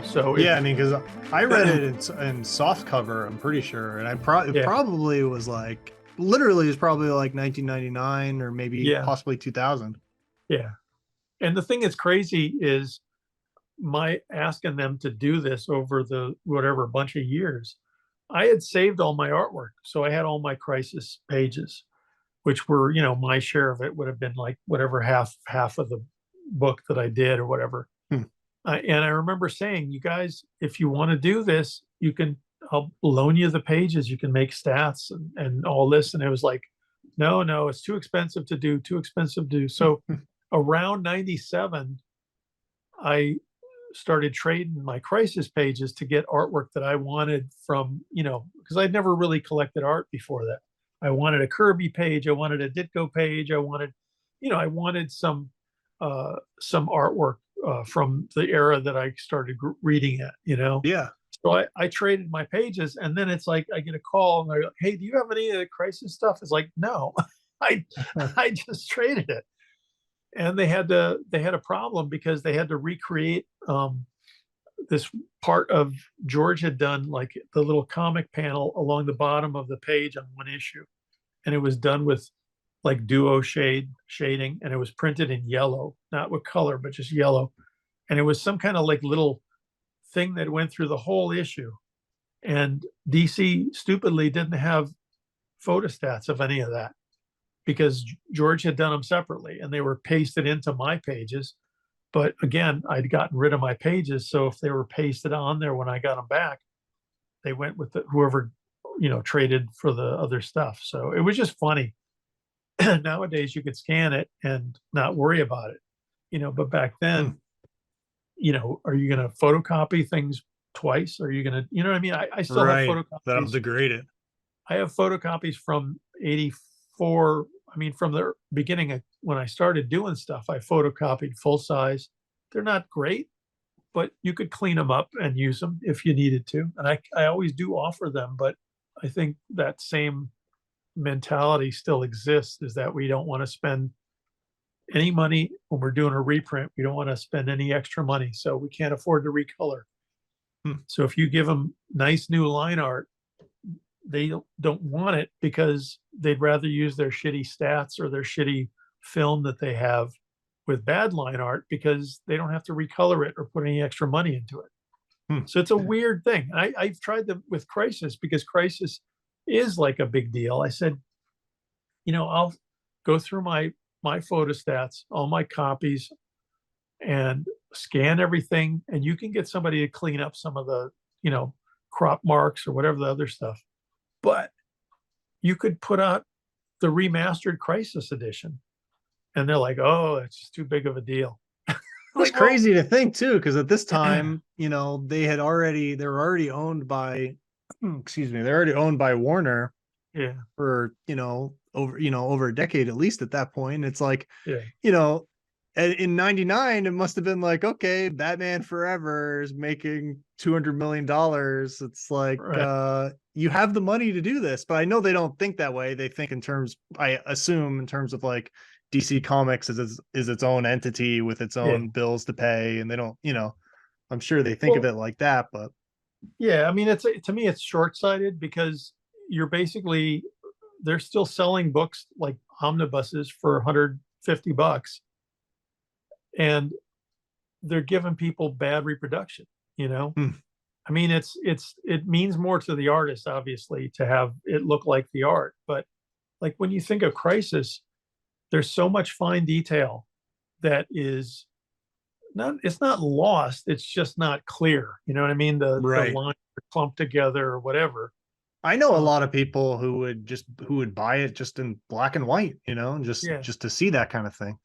So Yeah, it, I mean, because I read it in soft cover, I'm pretty sure, and it yeah, probably was like literally is probably like 1999 or maybe yeah, possibly 2000. yeah. And the thing that's crazy is my asking them to do this over the whatever bunch of years. I had saved all my artwork, so I had all my crisis pages, which were, my share of it would have been like whatever half of the book that I did or whatever. Hmm. And I remember saying, you guys, if you want to do this, I'll loan you the pages. You can make stats and all this. And it was like, no, no, it's too expensive to do, too expensive to do. So around 97, I started trading my crisis pages to get artwork that I wanted from, because I'd never really collected art before that. I wanted a Kirby page. I wanted a Ditko page. I wanted some artwork from the era that I started reading it. Yeah. So I traded my pages, and then it's like I get a call and they're like, "Hey, do you have any of the crisis stuff?" It's like, no, I I just traded it, and they had a problem because they had to recreate this part of George had done like the little comic panel along the bottom of the page on one issue, and it was done with like duo shading, and it was printed in yellow, not with color, but just yellow, and it was some kind of like little thing that went through the whole issue. And DC stupidly didn't have photostats of any of that because George had done them separately and they were pasted into my pages. But again, I'd gotten rid of my pages. So if they were pasted on there when I got them back, they went with whoever, traded for the other stuff. So it was just funny. Nowadays, you could scan it and not worry about it, but back Hmm. then, are you going to photocopy things twice? Are you going to, you know what I mean? I still have Right. That'll photocopies. degrade it. I have photocopies from 84. I mean, from the beginning of when I started doing stuff, I photocopied full size. They're not great, but you could clean them up and use them if you needed to. And I always do offer them, but I think that same mentality still exists, is that we don't want to spend any money when we're doing a reprint. We don't want to spend any extra money. So we can't afford to recolor. Hmm. So if you give them nice new line art, they don't want it because they'd rather use their shitty stats or their shitty film that they have with bad line art because they don't have to recolor it or put any extra money into it. Hmm. So it's a weird thing. I've tried them with Crisis because Crisis is like a big deal. I said, I'll go through my photostats, all my copies, and scan everything, and you can get somebody to clean up some of the, crop marks or whatever the other stuff. But you could put out the remastered Crisis edition, and they're like, "Oh, it's just too big of a deal." It's Like, well, crazy to think too, because at this time, they were already owned by, excuse me, they're already owned by Warner yeah, for, over a decade at least at that point. It's like, yeah, you know, in 99, it must have been like, okay, Batman Forever is making $200 million. It's like, right, you have the money to do this, but I know they don't think that way. They think in terms, I assume, in terms of like DC Comics is its own entity with its yeah. own bills to pay. And they don't, I'm sure they think of Well, it like that, but yeah. I mean, to me, it's short sighted because you're basically they're still selling books like omnibuses for $150, and they're giving people bad reproduction. You know, hmm, I mean, it means more to the artist, obviously, to have it look like the art. But like when you think of Crisis, there's so much fine detail that is not it's not lost. It's just not clear. You know what I mean? The right. lines are clumped together or whatever. I know a Uh, lot of people who would buy it just in black and white, and just yeah. just to see that kind of thing.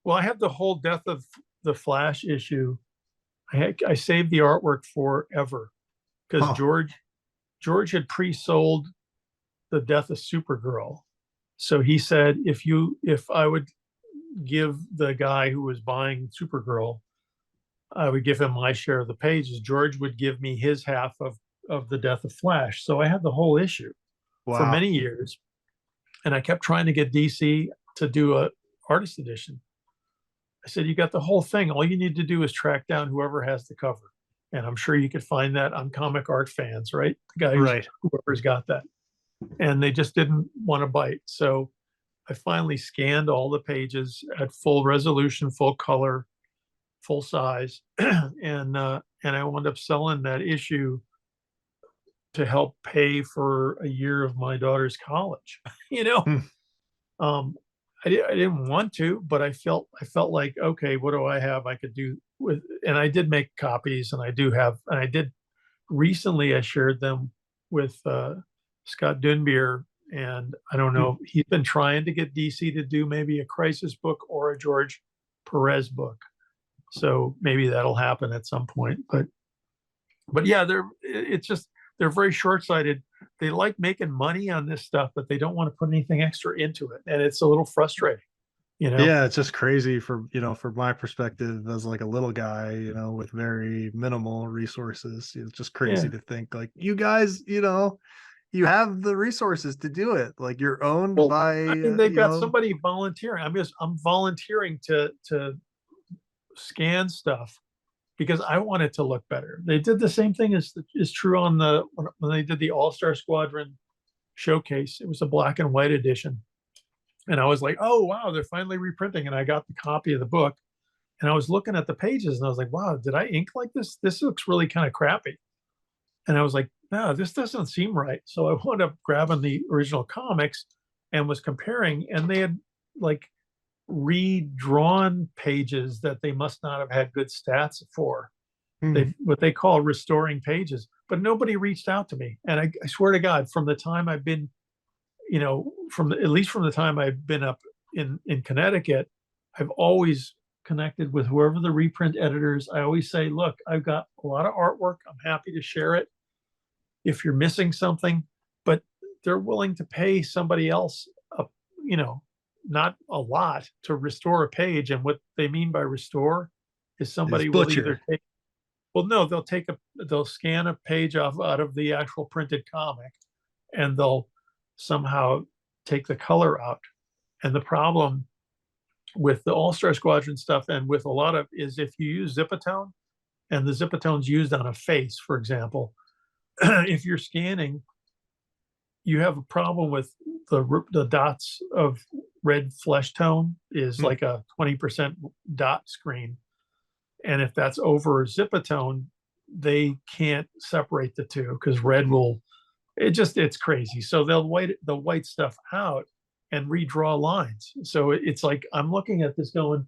Well, I have the whole Death of the Flash issue. I saved the artwork forever because Huh. George had pre-sold the Death of Supergirl. So he said if I would give the guy who was buying Supergirl, I would give him my share of the pages. George would give me his half of the Death of Flash. So I had the whole issue for Wow. many years, and I kept trying to get DC to do a artist edition. I said, "You got the whole thing. All you need to do is track down whoever has the cover." And I'm sure you could find that on Comic Art Fans, right? The guy Right. whoever's got that. And they just didn't want to bite. So I finally scanned all the pages at full resolution, full color, full size, and I wound up selling that issue to help pay for a year of my daughter's college. You know, Hmm. um, I didn't want to, but I felt like, okay, what do I have I could do with? And I did make copies, and I do have, and I did recently. I shared them with Scott Dunbier, and I don't Hmm. know. He's been trying to get DC to do maybe a Crisis book or a George Perez book, so maybe that'll happen at some point. But yeah, it's just they're very short-sighted. They like making money on this stuff, but they don't want to put anything extra into it, and it's a little frustrating, you know. Yeah, it's just crazy for, from my perspective as like a little guy, with very minimal resources. It's just crazy Yeah. to think like you guys, you have the resources to do it. Like you're owned Well, by, I mean, they've got somebody volunteering. I'm volunteering to scan stuff because I want it to look better. They did the same thing as is true on when they did the All-Star Squadron showcase. It was a black and white edition. And I was like, oh wow, they're finally reprinting. And I got the copy of the book and I was looking at the pages and I was like, wow, did I ink like this? This looks really kind of crappy. And I was like, no, this doesn't seem right. So I wound up grabbing the original comics and was comparing, and they had like redrawn pages that they must not have had good stats for. Hmm. They what they call restoring pages, but nobody reached out to me. And I swear to God, from the time I've been, at least from the time I've been up in Connecticut, I've always connected with whoever the reprint editors. I always say, look, I've got a lot of artwork. I'm happy to share it if you're missing something, but they're willing to pay somebody else, you know, not a lot to restore a page. And what they mean by restore is Is somebody will either butcher. take, well, no, they'll scan a page off out of the actual printed comic and they'll somehow take the color out. And the problem with the All-Star Squadron stuff and with a lot of is if you use Zipatone and the Zipatone's used on a face, for example, if you're scanning, you have a problem with the dots of red flesh tone is Hmm. like a 20% dot screen. And if that's over Zipatone, they can't separate the two because red will, it's crazy. So they'll white the white stuff out and redraw lines. So it's like I'm looking at this going,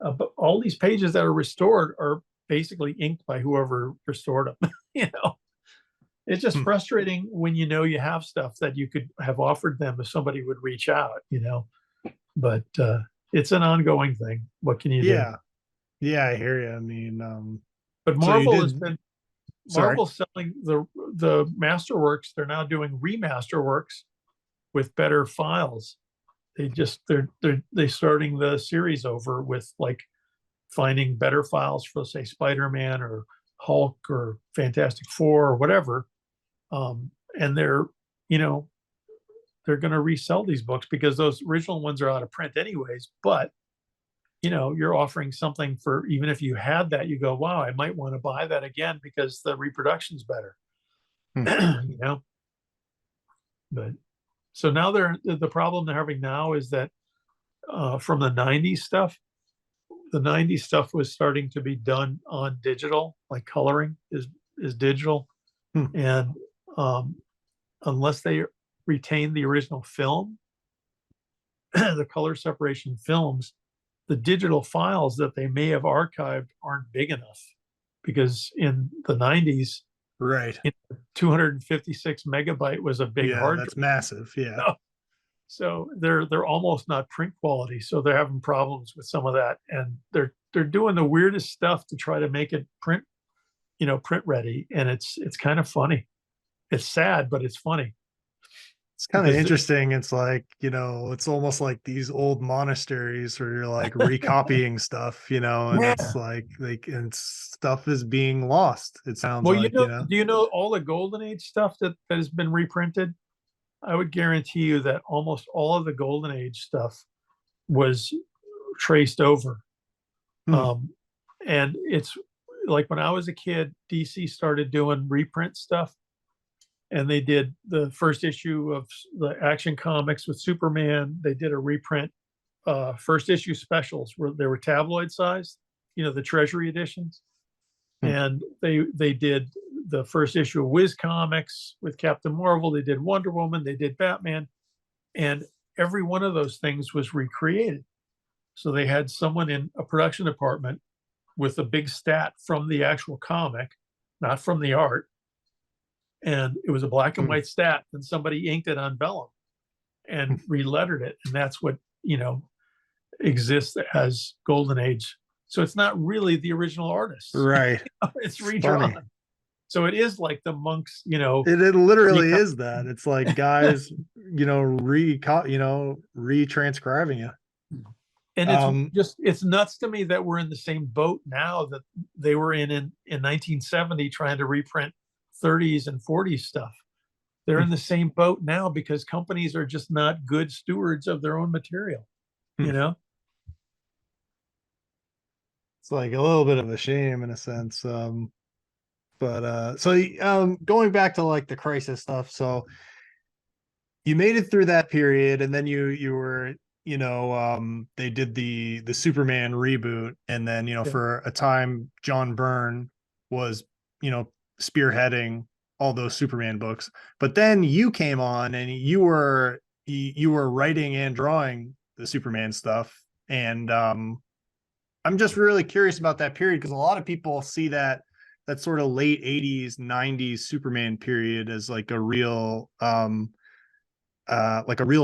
but all these pages that are restored are basically inked by whoever restored them. you know, it's just Hmm. frustrating when you have stuff that you could have offered them if somebody would reach out. But it's an ongoing thing. What can you do? Yeah. Yeah, I hear you. I mean, But so you Marvel has did, been sorry. Marvel's selling the Masterworks. They're now doing remasterworks with better files. They're starting the series over with like finding better files for say Spider-Man or Hulk or Fantastic Four or whatever. And you know, they're going to resell these books because those original ones are out of print anyways. But you're offering something for even if you had that, you go, wow, I might want to buy that again because the reproduction's better. Hmm. you know. But so now the problem they're having now is that from the '90s stuff, the '90s stuff was starting to be done on digital, like coloring is digital, Hmm. and um, unless they retain the original film, the color separation films, the digital files that they may have archived aren't big enough because in the '90s, Right. 256 megabyte was a big Yeah, hard that's massive. Yeah. drive. So they're almost not print quality. So they're having problems with some of that, and they're doing the weirdest stuff to try to make it print ready, and it's kind of funny. It's sad, but it's funny It's kind of because interesting. It's like, it's almost like these old monasteries where you're like recopying stuff, and it's yeah. like and stuff is being lost. It sounds Well, like, do you know all the Golden Age stuff that has been reprinted? I would guarantee you that almost all of the Golden Age stuff was traced over. Hmm. Um, and it's like when I was a kid, DC started doing reprint stuff, and they did the first issue of the Action Comics with Superman. They did a reprint, first issue specials where they were tabloid sized, the Treasury editions. Hmm. And they did the first issue of Whiz Comics with Captain Marvel. They did Wonder Woman. They did Batman, and every one of those things was recreated. So they had someone in a production department with a big stat from the actual comic, not from the art. And it was a black and Hmm. white stat, and somebody inked it on vellum and relettered it. And that's what, exists as Golden Age. So it's not really the original artists. Right. It's It's redrawn. funny. So it is like the monks, It literally reco- is that. It's like guys, retranscribing it. and Um, it's nuts to me that we're in the same boat now that they were in 1970 trying to reprint 30s and 40s stuff. They're in the same boat now because companies are just not good stewards of their own material, you know? it's like a little bit of a shame in a sense. Going back to like the crisis stuff, so you made it through that period, and then you were, they did the Superman reboot, and then Yeah. for a time John Byrne was, spearheading all those Superman books. But then you came on and you were writing and drawing the Superman stuff. And I'm just really curious about that period, because a lot of people see that sort of late 80s 90s Superman period as like a real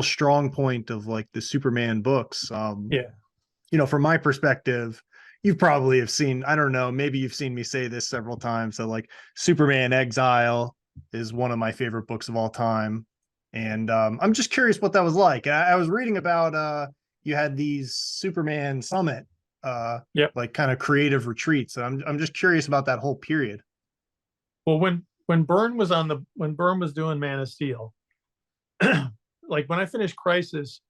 strong point of like the Superman books. Yeah. From my perspective, you probably have seen, I don't know, maybe you've seen me say this several times, that like Superman Exile is one of my favorite books of all time. And I'm just curious what that was like. I was reading about you had these Superman Summit, Yep. like kind of creative retreats. And I'm just curious about that whole period. Well, when Byrne was doing Man of Steel, like when I finished Crisis,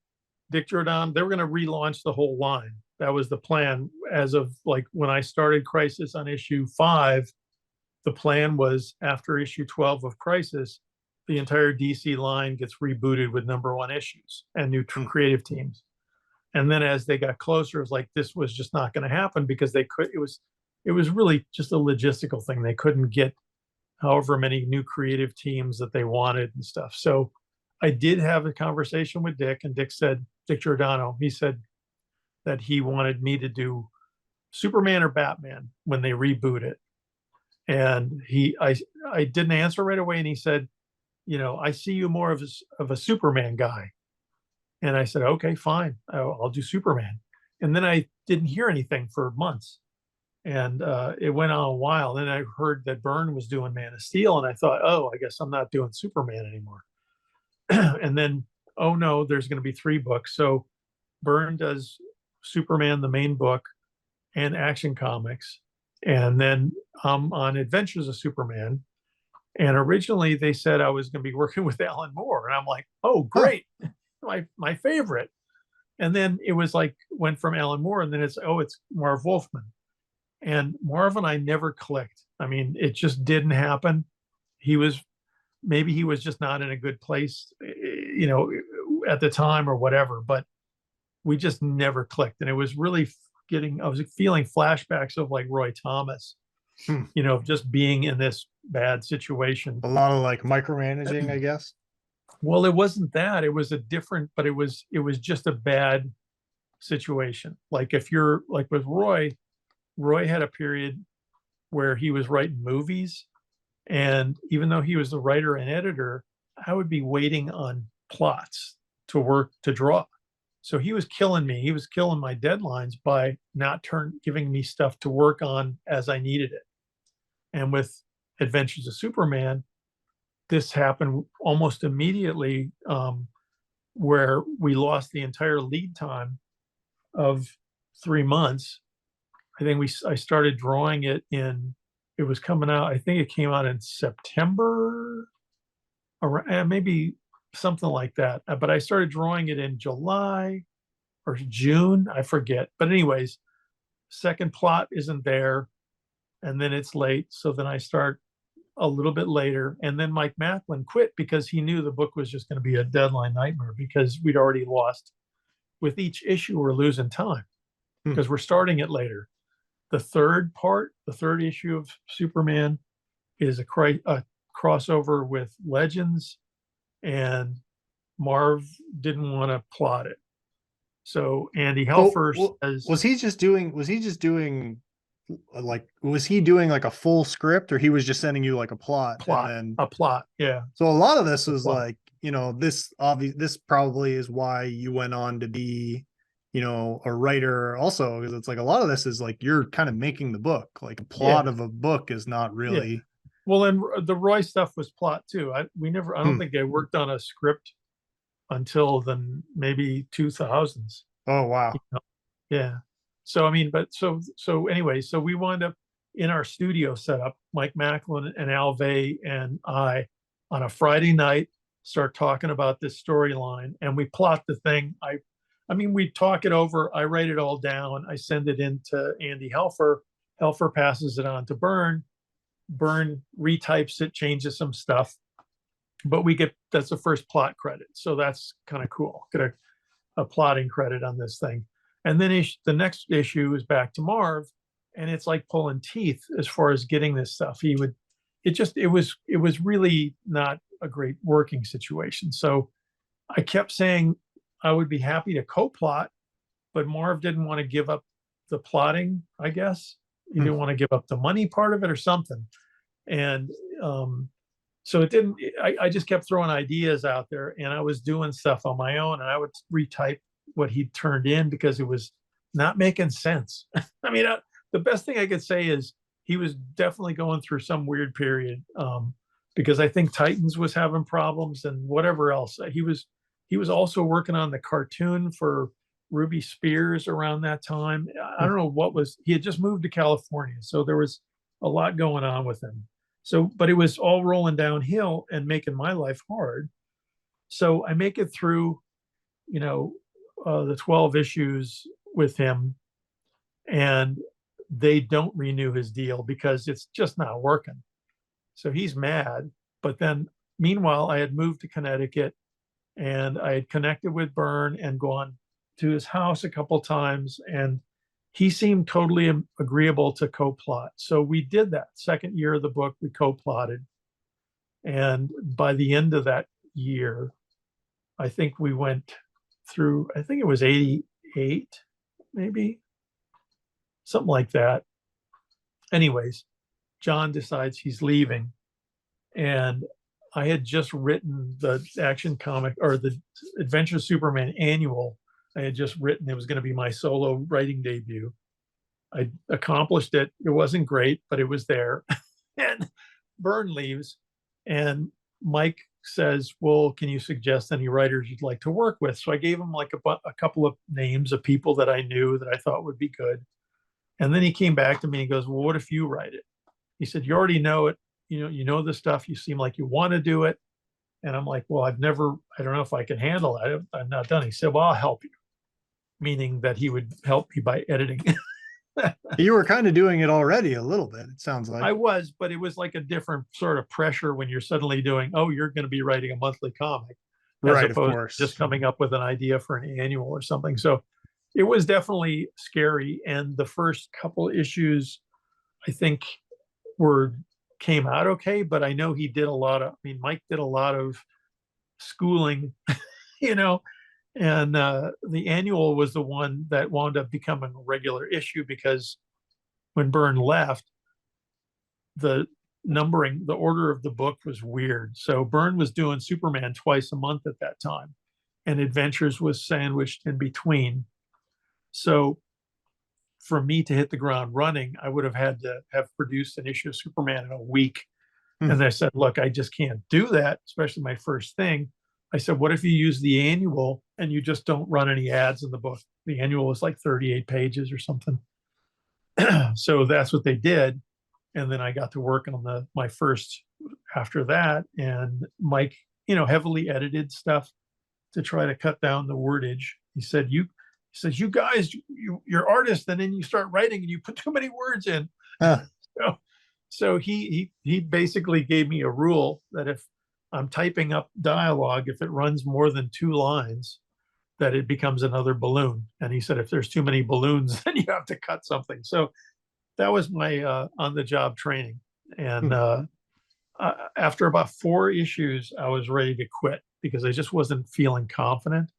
Dick Jordan, they were going to relaunch the whole line. That was the plan. As of like when I started Crisis on issue 5, the plan was after issue 12 of Crisis, the entire DC line gets rebooted with #1 issues and new creative teams. And then as they got closer, it was like this was just not going to happen because it was really just a logistical thing. They couldn't get however many new creative teams that they wanted and stuff. So I did have a conversation with Dick, and Dick Giordano, he said that he wanted me to do Superman or Batman when they reboot it. And I didn't answer right away, and he said, I see you more of a Superman guy. And I said, okay, fine, I'll do Superman. And then I didn't hear anything for months, and it went on a while. Then I heard that Byrne was doing Man of Steel, and I thought, oh, I guess I'm not doing Superman anymore. And then, oh no, there's going to be 3 books. So Byrne does Superman, the main book, and Action Comics, and then on Adventures of Superman. And originally they said I was going to be working with Alan Moore, and I'm like, oh, great, my favorite. And then it was like went from Alan Moore, and then it's Marv Wolfman. And Marv and I never clicked. I mean, it just didn't happen. Maybe he was just not in a good place, at the time or whatever, but we just never clicked. And it was really I was feeling flashbacks of like Roy Thomas, just being in this bad situation. A lot of like micromanaging, I guess. Well, it wasn't that. It was but it was just a bad situation. Like if you're like with Roy had a period where he was writing movies, and even though he was the writer and editor, I would be waiting on plots to draw. So he was killing me. He was killing my deadlines by not giving me stuff to work on as I needed it. And with Adventures of Superman, this happened almost immediately, where we lost the entire lead time of 3 months. I started drawing it it was coming out, I think it came out in September, or maybe something like that. But I started drawing it in July or June, I forget. But anyways, second plot isn't there. and then it's late. So then I start a little bit later. And then Mike Macklin quit because he knew the book was just going to be a deadline nightmare because we'd already lost. With each issue, we're losing time because we're starting it later. The third issue of Superman is a crossover with Legends, and Marv didn't want to plot it. So Andy Helfer says, was he doing like a full script, or he was just sending you like a plot? A plot. Yeah. So a lot of this was like, this probably is why you went on to be, a writer also, because it's like a lot of this is like you're kind of making the book. Like a plot of a book is not really. Yeah. Well, and the Roy stuff was plot too. I don't think I worked on a script until the maybe 2000s. Oh, wow. Yeah. So, I mean, but so anyway, so we wound up in our studio setup, Mike Macklin and Al Vey and I, on a Friday night, start talking about this storyline, and we plot the thing. I mean, we talk it over. I write it all down. I send it in to Andy Helfer. Helfer passes it on to Byrne. Byrne retypes it, changes some stuff, but that's the first plot credit. So that's kind of cool. Get a plotting credit on this thing. And then the next issue is back to Marv, and it's like pulling teeth as far as getting this stuff. It was really not a great working situation. So I kept saying I would be happy to co-plot, but Marv didn't want to give up the plotting, I guess. He didn't want to give up the money part of it or something. And so it didn't, I just kept throwing ideas out there, and I was doing stuff on my own, and I would retype what he'd turned in because it was not making sense. I mean, the best thing I could say is he was definitely going through some weird period, because I think Titans was having problems and whatever else. He was also working on the cartoon for Ruby Spears around that time. I don't know he had just moved to California, so there was a lot going on with him. So, but it was all rolling downhill and making my life hard. So I make it through, the 12 issues with him, and they don't renew his deal because it's just not working. So he's mad. But then meanwhile, I had moved to Connecticut, and I had connected with Byrne and gone to his house a couple times, and he seemed totally agreeable to co-plot. So we did that. Second year of the book, we co-plotted. And by the end of that year, I think we went through, I think it was 88, maybe, something like that. Anyways, John decides he's leaving. And I had just written the Action Comic, or the Adventure Superman annual. I had just written, it was going to be my solo writing debut. I accomplished it. It wasn't great, but it was there. And Byrne leaves, and Mike says, well, can you suggest any writers you'd like to work with? So I gave him like a couple of names of people that I knew that I thought would be good. And then he came back to me and goes, well, what if you write it? He said, you already know it. You know the stuff. You seem like you want to do it. And I'm like, well, I don't know if I can handle it. I've not done it. He said, well, I'll help you. Meaning that he would help me by editing. You were kind of doing it already a little bit, it sounds like. I was, but it was like a different sort of pressure when you're suddenly doing, you're going to be writing a monthly comic, as right, opposed of course, to just coming up with an idea for an annual or something. So it was definitely scary. And the first couple issues, I think, came out okay, but I know he did Mike did a lot of schooling, and the annual was the one that wound up becoming a regular issue because when Byrne left, the order of the book was weird. So Byrne was doing Superman twice a month at that time, and Adventures was sandwiched in between. So for me to hit the ground running, I would have had to have produced an issue of Superman in a week. And I said, look, I just can't do that, especially my first thing. I said, what if you use the annual and you just don't run any ads in the book? The annual was like 38 pages or something. So that's what they did. And then I got to work on my first after that. And Mike, heavily edited stuff to try to cut down the wordage. He said, you guys, you're artists, and then you start writing and you put too many words in. So, so he basically gave me a rule that if I'm typing up dialogue, if it runs more than 2 lines, that it becomes another balloon. And he said if there's too many balloons, then you have to cut something. So that was my on the job training. And Hmm. after about 4 issues, I was ready to quit because I just wasn't feeling confident.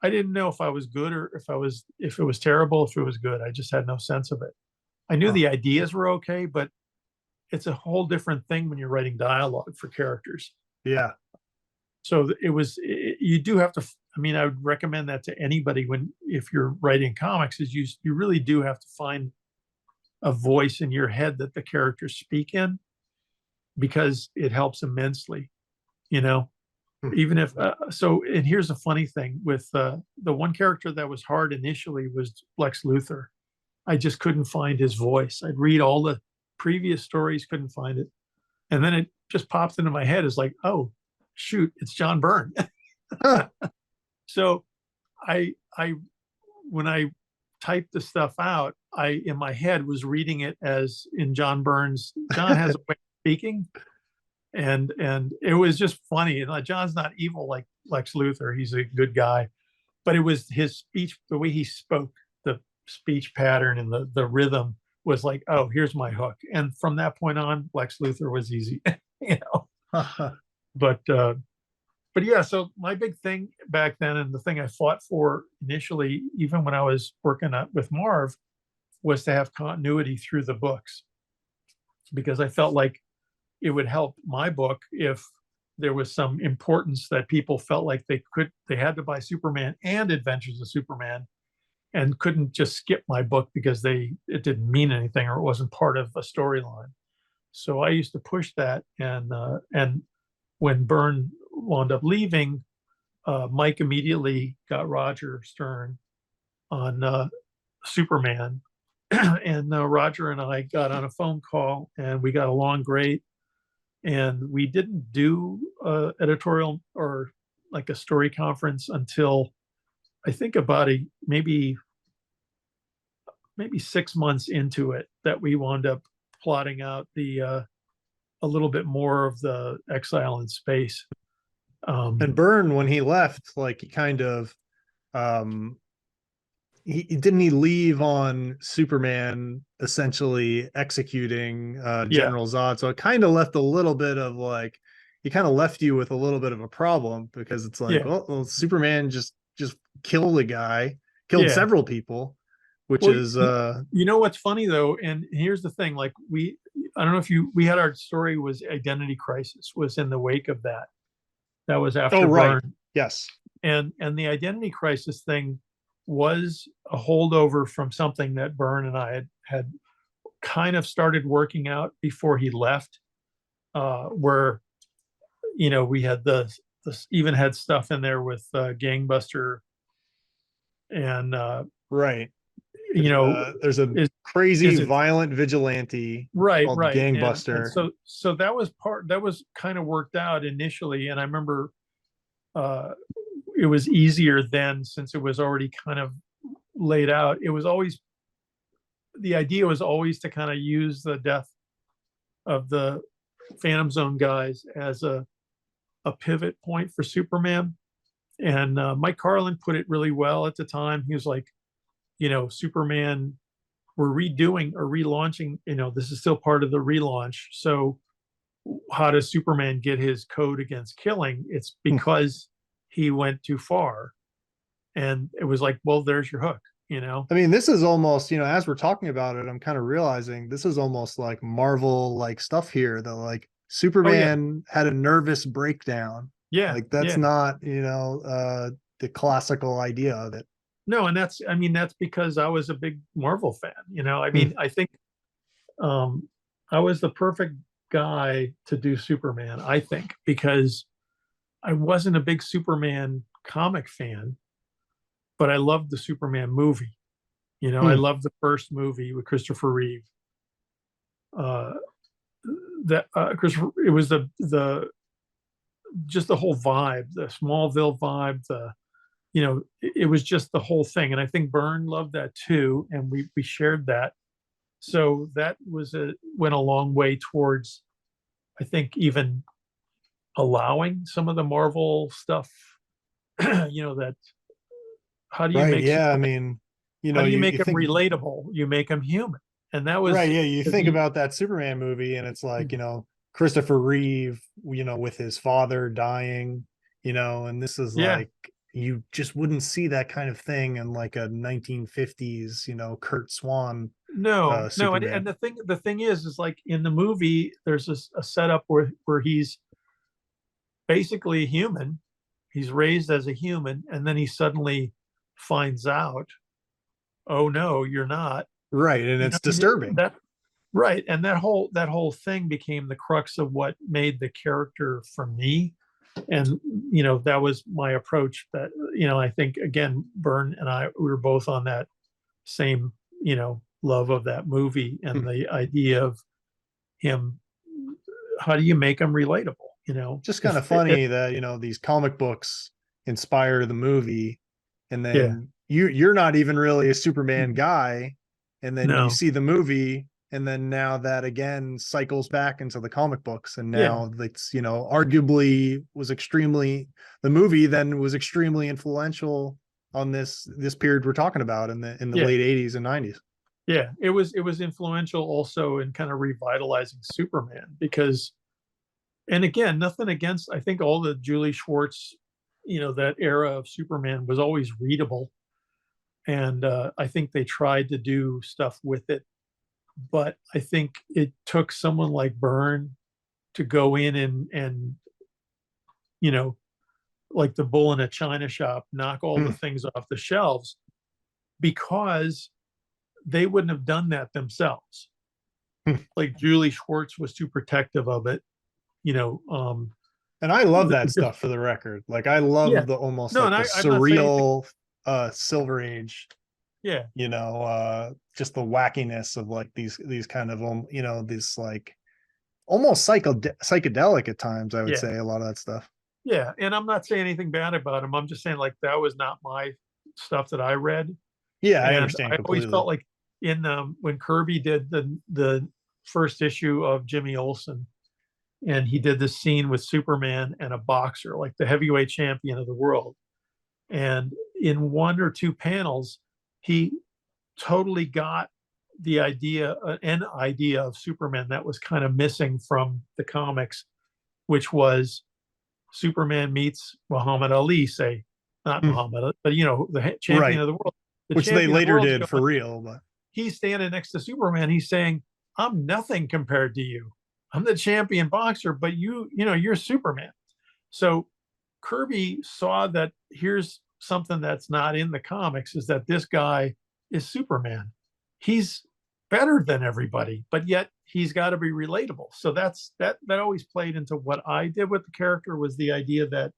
I didn't know if I was good or if it was terrible, if it was good. I just had no sense of it. I knew Huh. the ideas were okay, but it's a whole different thing when you're writing dialogue for characters. Yeah. So you do have to, I mean, I would recommend that to anybody if you're writing comics, is you really do have to find a voice in your head that the characters speak in, because it helps immensely, you know, Hmm. even if, and here's a funny thing with the one character that was hard initially was Lex Luthor. I just couldn't find his voice. I'd read all the previous stories, couldn't find it. And then it just popped into my head as like, oh, shoot, it's John Byrne. Huh. So I when I typed the stuff out, I in my head was reading it as in John Byrne's. John has a way of speaking, and it was just funny. And John's not evil like Lex Luthor; he's a good guy. But it was his speech, the way he spoke, the speech pattern and the rhythm was like, oh, here's my hook. And from that point on, Lex Luthor was easy, you know. But but yeah, so my big thing back then, and the thing I fought for initially, even when I was working with Marv, was to have continuity through the books, because I felt like it would help my book if there was some importance that people felt like they had to buy Superman and Adventures of Superman and couldn't just skip my book because it didn't mean anything or it wasn't part of a storyline. So I used to push that, and when Byrne wound up leaving, Mike immediately got Roger Stern on Superman, and Roger and I got on a phone call and we got along great. And we didn't do editorial or like a story conference until I think about maybe 6 months into it, that we wound up plotting out the a little bit more of the Exile in Space. And Byrne, when he left, like he kind of um he leave on Superman essentially executing Yeah, General Zod. So it kind of left a little bit of like he kind of left you with a little bit of a problem, because it's like, yeah, well Superman just killed a guy, killed yeah. several people, which Well, is you know what's funny though, and here's the thing: like I don't know if we had our story was Identity Crisis was in the wake of that. That was oh after right. Byrne, Yes. and the Identity Crisis thing was a holdover from something that Byrne and I had kind of started working out before he left, where we had the even had stuff in there with Gangbuster and Right. you know There's a is crazy is it violent vigilante called right, and Gangbuster. so that was kind of worked out initially, and I remember uh it was easier then since it was already kind of laid out. It was always the idea was always to kind of use the death of the Phantom Zone guys as a pivot point for Superman. And Mike Carlin put it really well at the time. He was like, Superman, we're redoing or relaunching, this is still part of the relaunch. So how does Superman get his code against killing? It's because he went too far. And it was like, well, there's your hook. I mean, this is almost, as we're talking about it, I'm kind of realizing this is almost like Marvel like stuff here, that like Oh yeah, Superman had a nervous breakdown. yeah, Like that's yeah. not, the classical idea of it. No, and that's because I was a big Marvel fan. I Hmm. mean, I think um, I was the perfect guy to do Superman, I think, because I wasn't a big Superman comic fan, but I loved the Superman movie. I Hmm. loved the first movie with Christopher Reeve. Uh, that Christopher, it was the just the whole vibe, the Smallville vibe, it was just the whole thing. And I think Byrne loved that too, and we shared that. So that went a long way towards, I think, even allowing some of the Marvel stuff. That how do you Right. make Yeah. I Superman? mean, How do you you make him think, relatable? You make him human, and that right. was Yeah. You 'cause think about that Superman movie and it's like, Christopher Reeve, with his father dying, and this is yeah, like, you just wouldn't see that kind of thing in like a 1950s, Kurt Swan no, and, Superman. and the thing is like in the movie, there's a setup where he's basically human. He's raised as a human, and then he suddenly finds out, oh no, you're not. Right. And it's disturbing. That right, and that whole thing became the crux of what made the character for me. And that was my approach. That I think again, Byrne and I, we were both on that same love of that movie and the idea of him. How do you make him relatable? Just kind If of funny that these comic books inspire the movie, and yeah, then you're not even really a Superman guy, and then you no, see the movie, and then now that again cycles back into the comic books, and yeah, now it's arguably was extremely the movie then was extremely influential on this period we're talking about in the yeah, late 80s and 90s. yeah. It was influential also in kind of revitalizing Superman because, and again, nothing against. I think all the Julie Schwartz, that era of Superman was always readable, and I think they tried to do stuff with it, but I think it took someone like Byrne to go in and you know like the bull in a china shop, knock all the Hmm. things off the shelves because they wouldn't have done that themselves. Hmm. Like Julie Schwartz was too protective of it, you know. And I love that stuff for the record. Like I Yeah, love the almost no, like and the I'm not saying anything. surreal silver age, Yeah, just the wackiness of like these kind of this like almost psychedelic at times, I would yeah, say a lot of that stuff. yeah, and I'm not saying anything bad about him. I'm just saying like that was not my stuff that I read, Yeah, I and understand I always completely. felt like in when Kirby did the first issue of Jimmy Olsen, and he did this scene with Superman and a boxer, like the heavyweight champion of the world. And in one or two panels, he totally got the idea, an idea of Superman that was kind of missing from the comics, which was Superman meets Muhammad Ali, say, not Hmm. Muhammad, but the champion Right. of the world. The Which they champion of the later world's did for going, real, but he's standing next to Superman. He's saying, I'm nothing compared to you. I'm the champion boxer, but you're Superman. So Kirby saw that here's something that's not in the comics is that this guy is Superman. He's better than everybody, but yet he's got to be relatable. So that always played into what I did with the character was the idea that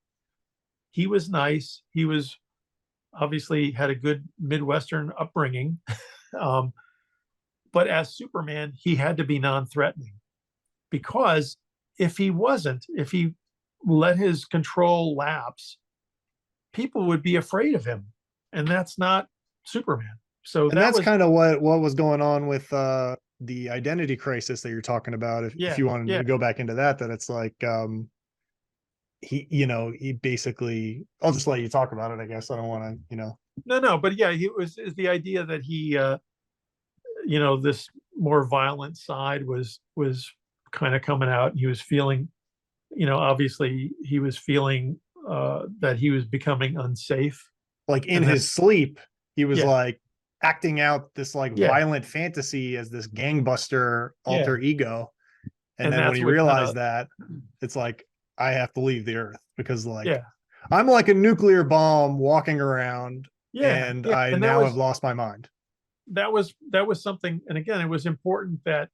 he was nice. He was obviously had a good Midwestern upbringing. Um, but as Superman, he had to be non-threatening because if he let his control lapse, people would be afraid of him, and that's not Superman. So and that that's was kind of what was going on with the identity crisis that you're talking about. If yeah, you wanted yeah, to go back into that it's like he basically, I'll just let you talk about it, I guess. I don't want to. no, but yeah, he was is the idea that he this more violent side was kind of coming out. He was feeling, obviously he was feeling that he was becoming unsafe, Like in and that his sleep, he was yeah, like acting out this like yeah, violent fantasy as this gangbuster yeah, alter ego. And and then when that's he what kind realized of that, it's like, I have to leave the earth because like yeah, I'm like a nuclear bomb walking around yeah, and yeah, I and that now have was lost my mind. something. And again, it was important that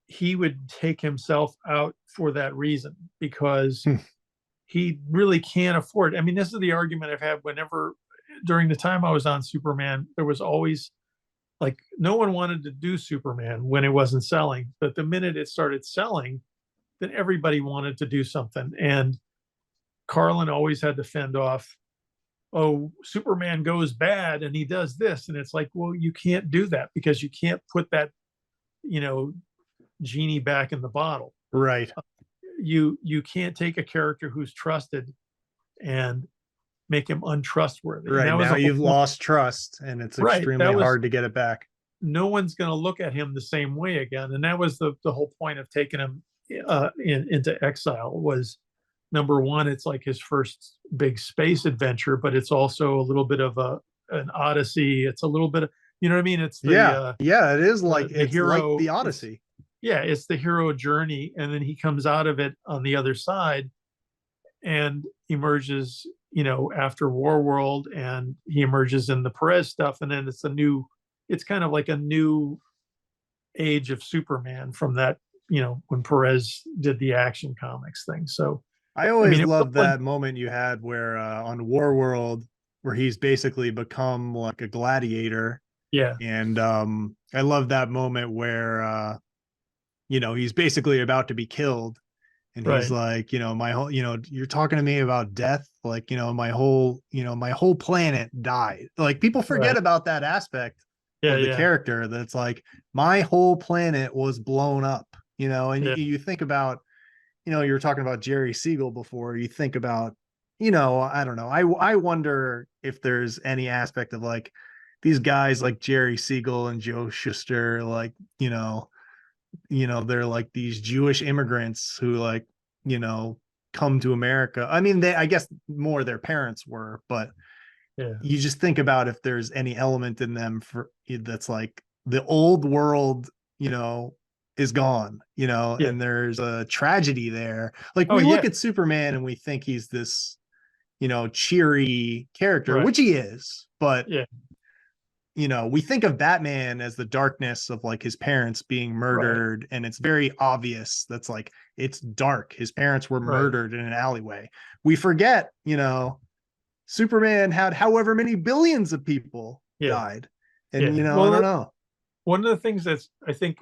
he would take himself out for that reason because he really can't afford. I mean, this is the argument I've had whenever during the time I was on Superman, there was always like no one wanted to do Superman when it wasn't selling. But the minute it started selling, then everybody wanted to do something. And Carlin always had to fend off, oh, Superman goes bad and he does this. And it's like, well, you can't do that because you can't put that genie back in the bottle. Right. You can't take a character who's trusted and make him untrustworthy. And Right. that was Now the whole you've point. lost trust and it's Right. extremely That was hard to get it back. no one's going to look at him the same way again. And that was the whole point of taking him into exile was number one, it's like his first big space adventure, but it's also a little bit of an odyssey. It's a little bit of, you know what I mean? It's Yeah, it is like the it's like hero. the Odyssey. It's the hero journey. And then he comes out of it on the other side and emerges, after War World, and he emerges in the Perez stuff. And then it's kind of like a new age of Superman from that, when Perez did the Action Comics thing. So, I I always mean, it was loved that moment you had where on War World, where he's basically become like a gladiator. yeah, And I love that moment where he's basically about to be killed. And he's right. like, my whole, you're talking to me about death. Like, my whole planet died. Like people forget Right. about that aspect Yeah, of the yeah, character. That's like my whole planet was blown up, and yeah, you think about, you were talking about Jerry Siegel before. You think about, I don't know. I wonder if there's any aspect of like these guys like Jerry Siegel and Joe Shuster, like, they're like these Jewish immigrants who like, come to America. I mean, I guess more their parents were, but yeah, you just think about if there's any element in them that's like the old world, is gone, yeah. and there's a tragedy there. Like Oh, we look yeah, at Superman and we think he's this, cheery character, right. which he is, but Yeah, we think of Batman as the darkness of like his parents being right, murdered, and it's very obvious that's like it's dark. His parents were right. murdered in an alleyway. We forget, Superman had however many billions of people Yeah, died. And yeah. I Well, don't know. one of the things that's I think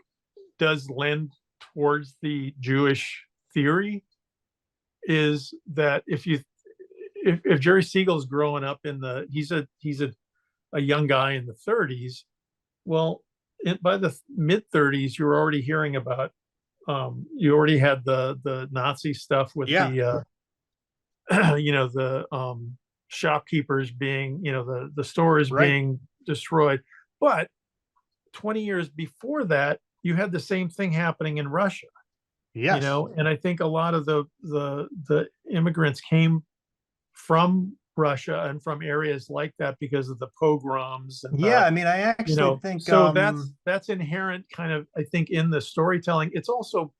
does lend towards the Jewish theory is that if Jerry Siegel's growing up he's a young guy in the 30s. Well, by the mid 30s, you're already hearing about you already had the Nazi stuff with Yeah. the the shopkeepers being, the stores Right. being destroyed. But 20 years before that, you had the same thing happening in Russia, Yes. and I think a lot of the immigrants came from Russia and from areas like that because of the pogroms and Yeah. I mean, I actually think, so that's inherent kind of, I think, in the storytelling. It's also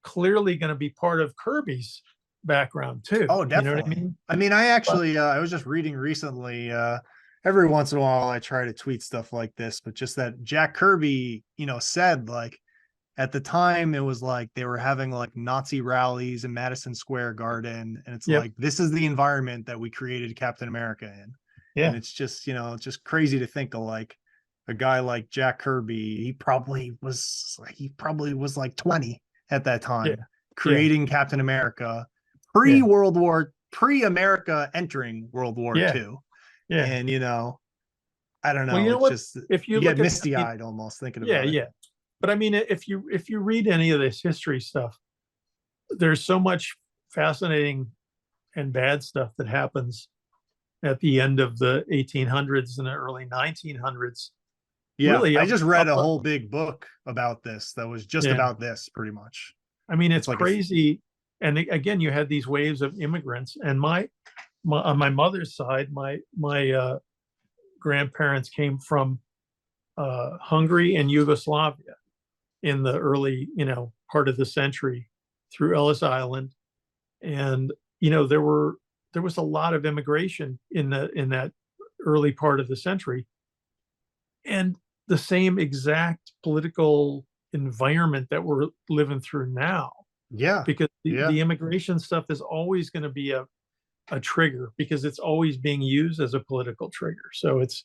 clearly going to be part of Kirby's background too. oh, You know what I definitely. mean? I mean, I But actually, I was just reading recently, every once in a while, I try to tweet stuff like this, but just that Jack Kirby, said like, at the time it was like they were having like Nazi rallies in Madison Square Garden, and it's yep, like this is the environment that we created Captain America in. And yeah, it's just, it's just crazy to think of like a guy like Jack Kirby. He probably was like 20 at that yeah, time, yeah, creating Captain America, yeah, pre-America entering World War yeah, II. yeah. And I don't Well, know, you know it's what? just If you you get look at, misty eyed almost thinking yeah, about it. yeah. But I mean, if you read any of this history stuff, there's so much fascinating and bad stuff that happens at the end of the 1800s and the early 1900s. Yeah, Really, I just read a up whole big book about this that was just yeah. about this pretty much. I mean, it's It's like a crazy. And again, you had these waves of immigrants, and my on my mother's side, my grandparents came from Hungary and Yugoslavia in the early, part of the century through Ellis Island, and there was a lot of immigration in that early part of the century, and the same exact political environment that we're living through now, yeah, because yeah. the immigration stuff is always going to be a trigger because it's always being used as a political trigger. So it's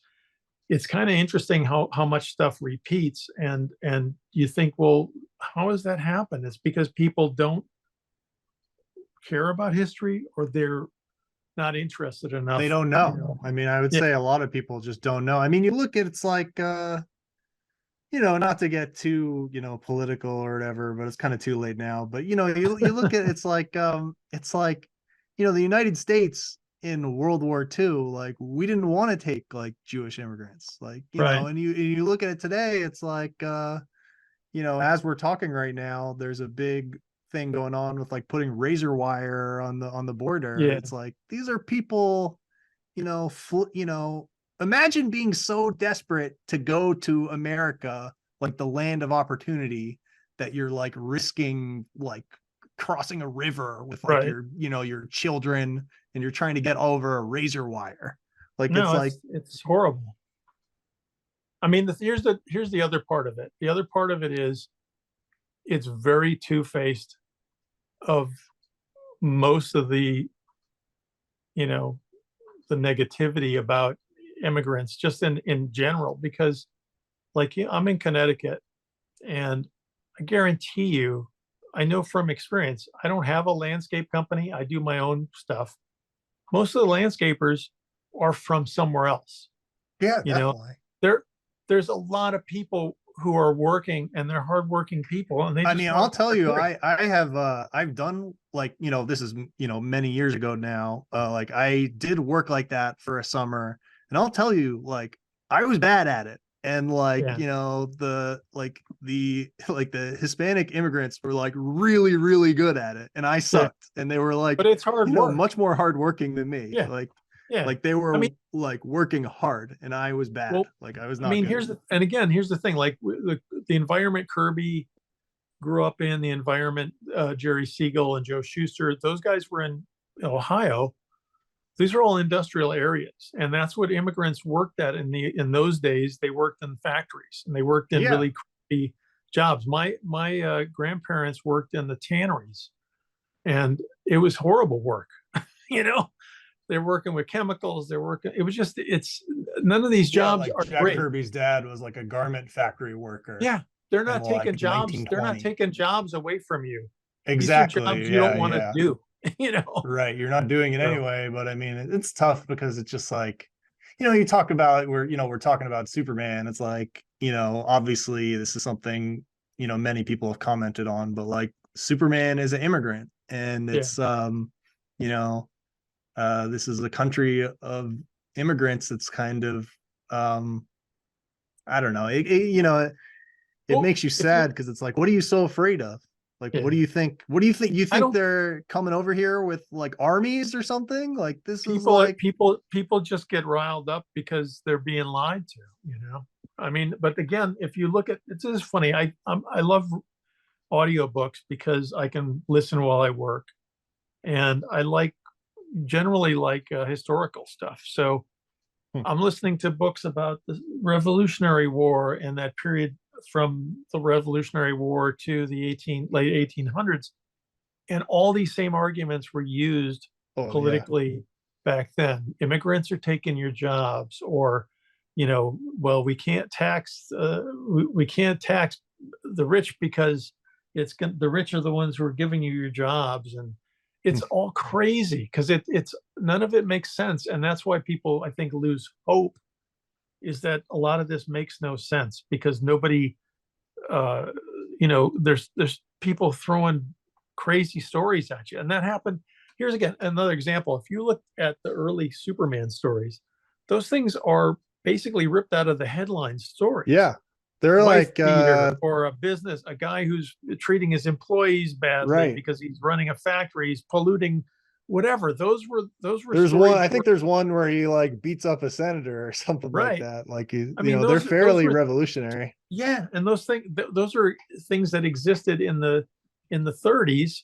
kind of interesting how much stuff repeats, and you think, well, how does that happen? It's because people don't care about history, or they're not interested They enough, don't know. I mean, I would yeah, say a lot of people just don't know. I mean, you look at it's like not to get too, political or whatever, but it's kind of too late now. But you look at it's like, the United States in World War II, like we didn't want to take like Jewish immigrants, like, Right. and you look at it today, it's like as we're talking right now, there's a big thing going on with like putting razor wire on the border. Yeah. It's like these are people, you know, you know, imagine being so desperate to go to America, like the land of opportunity, that you're like risking like crossing a river with like Right. your children, and you're trying to get over a razor wire. Like it's No, like, it's horrible. I mean, here's the other part of it. The other part of it is it's very two-faced of most of you know, the negativity about immigrants just in general, because like I'm in Connecticut, and I guarantee you, I know from experience, I don't have a landscape company. I do my own stuff. Most of the landscapers are from somewhere else. yeah, You know, definitely. there there's a lot of people who are working, and they're hardworking people, and they I just mean, want I'll to tell work you, here. I have I've done like, this is, many years ago now. Like I did work like that for a summer, and I'll tell you, like I was bad at it. And like, Yeah, the like the Hispanic immigrants were like really, really good at it, and I yeah, sucked. And they were like, but it's hard work. much more hardworking than me. Yeah, yeah. Like they I were mean, like working hard, and I was bad. well, Like I was I not mean, good. and again, here's the thing. Like the environment Kirby grew up in, the environment Jerry Siegel and Joe Schuster, those guys were in Ohio. These are all industrial areas, and that's what immigrants worked at in those days. They worked in factories, and they worked in Yeah. really crappy jobs. My grandparents worked in the tanneries, and it was horrible work. you know, they're working with chemicals. They're working. It was just it's none of these Yeah, jobs like are Jack great. Kirby's dad was like a garment factory worker Yeah, they're in not taking like jobs. They're not 1920. taking jobs away from you. These are jobs Exactly. you don't Yeah, want to yeah. do. you know. Right. You're not doing it So anyway, but I mean, it's tough because it's just like, you talk about we're talking about Superman. It's like, obviously this is something, many people have commented on, but like Superman is an immigrant, and yeah. it's you know, this is a country of immigrants that's kind of um I don't know. It Well, makes you if you sad because it's like, what are you so afraid of? Like, what yeah, do you think? What do you think? You I think don't they're coming over here with like armies or something? Like, this is people like, people just get riled up because they're being lied to, I mean, but again, if you look at it's just funny. I love audiobooks because I can listen while I work, and I generally like historical stuff. So hmm, I'm listening to books about the Revolutionary War and that period from the Revolutionary War to the late 1800s, and all these same arguments were used oh yeah, politically back then. Immigrants are taking your jobs, or well, we can't tax the rich because the rich are the ones who are giving you your jobs, and hmm, it's all crazy because it's none of it makes sense, and that's why people I think lose hope. Is that a lot of this makes no sense because nobody uh, there's people throwing crazy stories at you, and that happened. Here's again another example. If you look at the early Superman stories, those things are basically ripped out of the headline stories. yeah. They're Wife like, beater, or a guy who's treating his employees badly right. because he's running a factory, he's polluting, whatever. Those were There's one. stories I that think were there's one where he like beats up a senator or something like right. that. Like, I mean, they're those fairly were revolutionary, yeah, and those are things that existed in the 30s.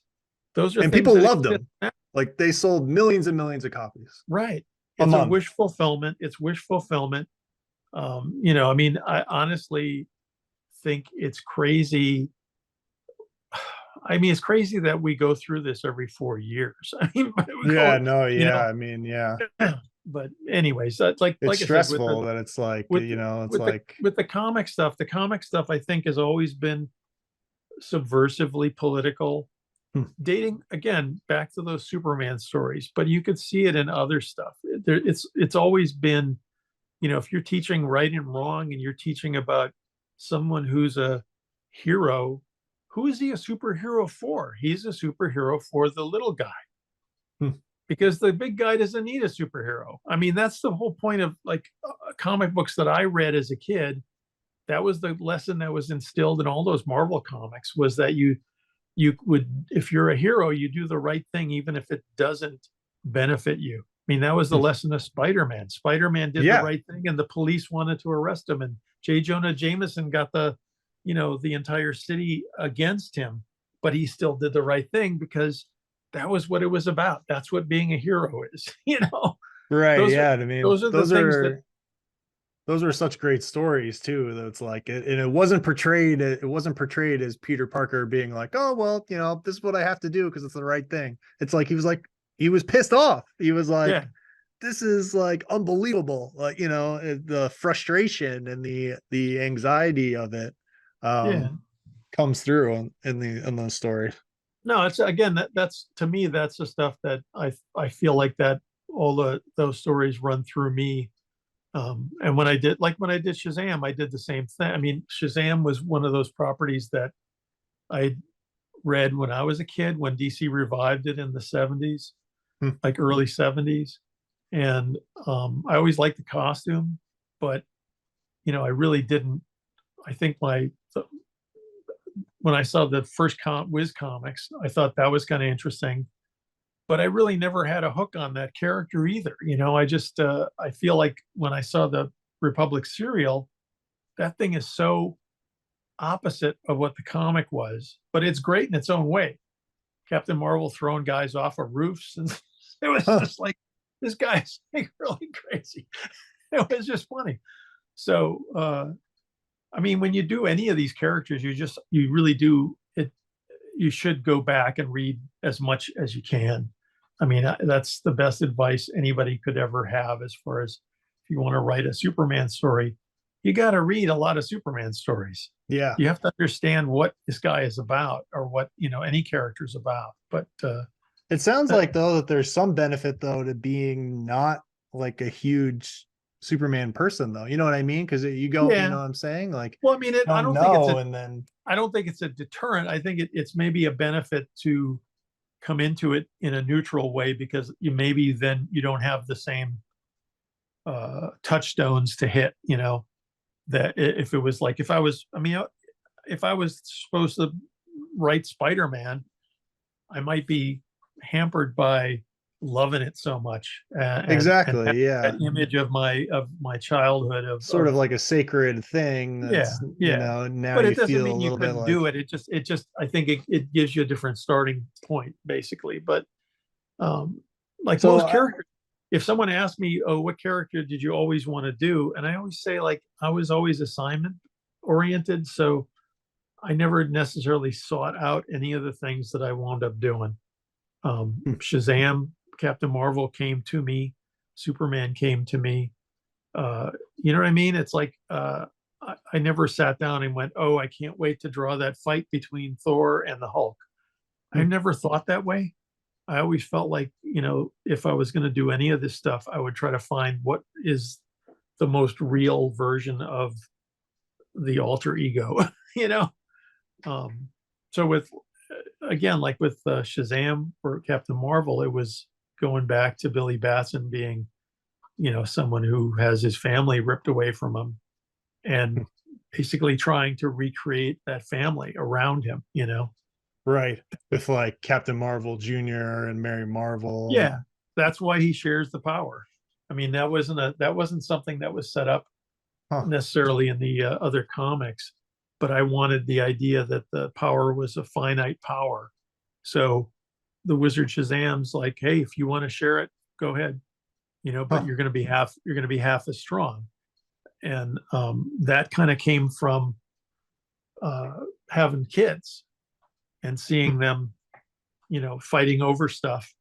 Those are and things people that loved exist them. now. Like, they sold millions and millions of copies Right. a It's a month. wish fulfillment. It's wish fulfillment. I mean, I honestly think it's crazy. I mean, it's crazy that we go through this every 4 years. I mean, but we Yeah, go, no, you yeah. know. I mean, yeah. But anyways, that's like It's I said, stressful that it's like, it's like, with the comic stuff, I think has always been subversively political, hmm, dating again back to those Superman stories, but you could see it in other stuff. It's always been, if you're teaching right and wrong, and you're teaching about someone who's a hero, who is he a superhero for? He's a superhero for the little guy, Hmm. because the big guy doesn't need a superhero. I mean, that's the whole point of like comic books that I read as a kid. That was the lesson that was instilled in all those Marvel comics, was that you would, if you're a hero, you do the right thing even if it doesn't benefit you. I mean, that was the Hmm. lesson of Spider-Man. Spider-Man did the Yeah. right thing and the police wanted to arrest him, and J. Jonah Jameson got the entire city against him, but he still did the right thing because that was what it was about. That's what being a hero is. Right. Those are Yeah. I mean, those are the things that, those are such great stories too. That it's like and it wasn't portrayed. It wasn't portrayed as Peter Parker being like, oh well, this is what I have to do because it's the right thing. It's like he was pissed off. He was like, yeah, this is like unbelievable. Like the frustration and the anxiety of it yeah. comes through in those stories. No, it's again, that's to me, that's the stuff that I feel like that all those stories run through me. And when I did Shazam, I did the same thing. I mean, Shazam was one of those properties that I read when I was a kid, when DC revived it in the 70s, Hmm. like early 70s. And I always liked the costume, but I really didn't. I think when I saw the first Wiz comics, I thought that was kind of interesting, but I really never had a hook on that character either. I just I feel like when I saw the Republic serial, that thing is so opposite of what the comic was, but it's great in its own way. Captain Marvel throwing guys off of roofs, and it was Huh. just like, this guy's like really crazy. It was just funny. So I mean, when you do any of these characters, you really do it. You should go back and read as much as you can. I mean, that's the best advice anybody could ever have, as far as if you want to write a Superman story, you got to read a lot of Superman stories. Yeah. You have to understand what this guy is about, or what, any character is about. But It sounds uh, like though that there's some benefit though to being not like a huge Superman person though. You know what I mean? Because you go, you know yeah, what I'm saying? Like well, I mean, you don't know, and then I don't think it's a deterrent. I think it's maybe a benefit to come into it in a neutral way, because maybe then you don't have the same touchstones to hit. That if it was like, I mean, if I was supposed to write Spider-Man, I might be hampered by loving it so much, and have exactly, yeah. that image of my childhood Sort of of like a sacred thing yeah, that's, yeah. now But you it doesn't feel a mean you little bit couldn't like, do it. It just I think it gives you a different starting point, basically. But um, like so most characters, if someone asked me, "Oh, what character did you always want to do?" and I always say, like, I was always assignment oriented, so I never necessarily sought out any of the things that I wound up doing. Shazam, Captain Marvel came to me, Superman came to me. You know what I mean? It's like I never sat down and went, "Oh, I can't wait to draw that fight between Thor and the Hulk." I never thought that way. I always felt like, if I was going to do any of this stuff, I would try to find what is the most real version of the alter ego, you know? Um, so again, like with Shazam or Captain Marvel, it was going back to Billy Batson being, someone who has his family ripped away from him, and basically trying to recreate that family around him. right, with like Captain Marvel Jr. and Mary Marvel and Yeah, that's why he shares the power. I mean, that wasn't something that was set up huh. necessarily in the other comics, but I wanted the idea that the power was a finite power. So the Wizard Shazam's like, hey, if you want to share it, go ahead, but Huh. you're going to be half as strong. And that kind of came from uh, having kids and seeing them, fighting over stuff.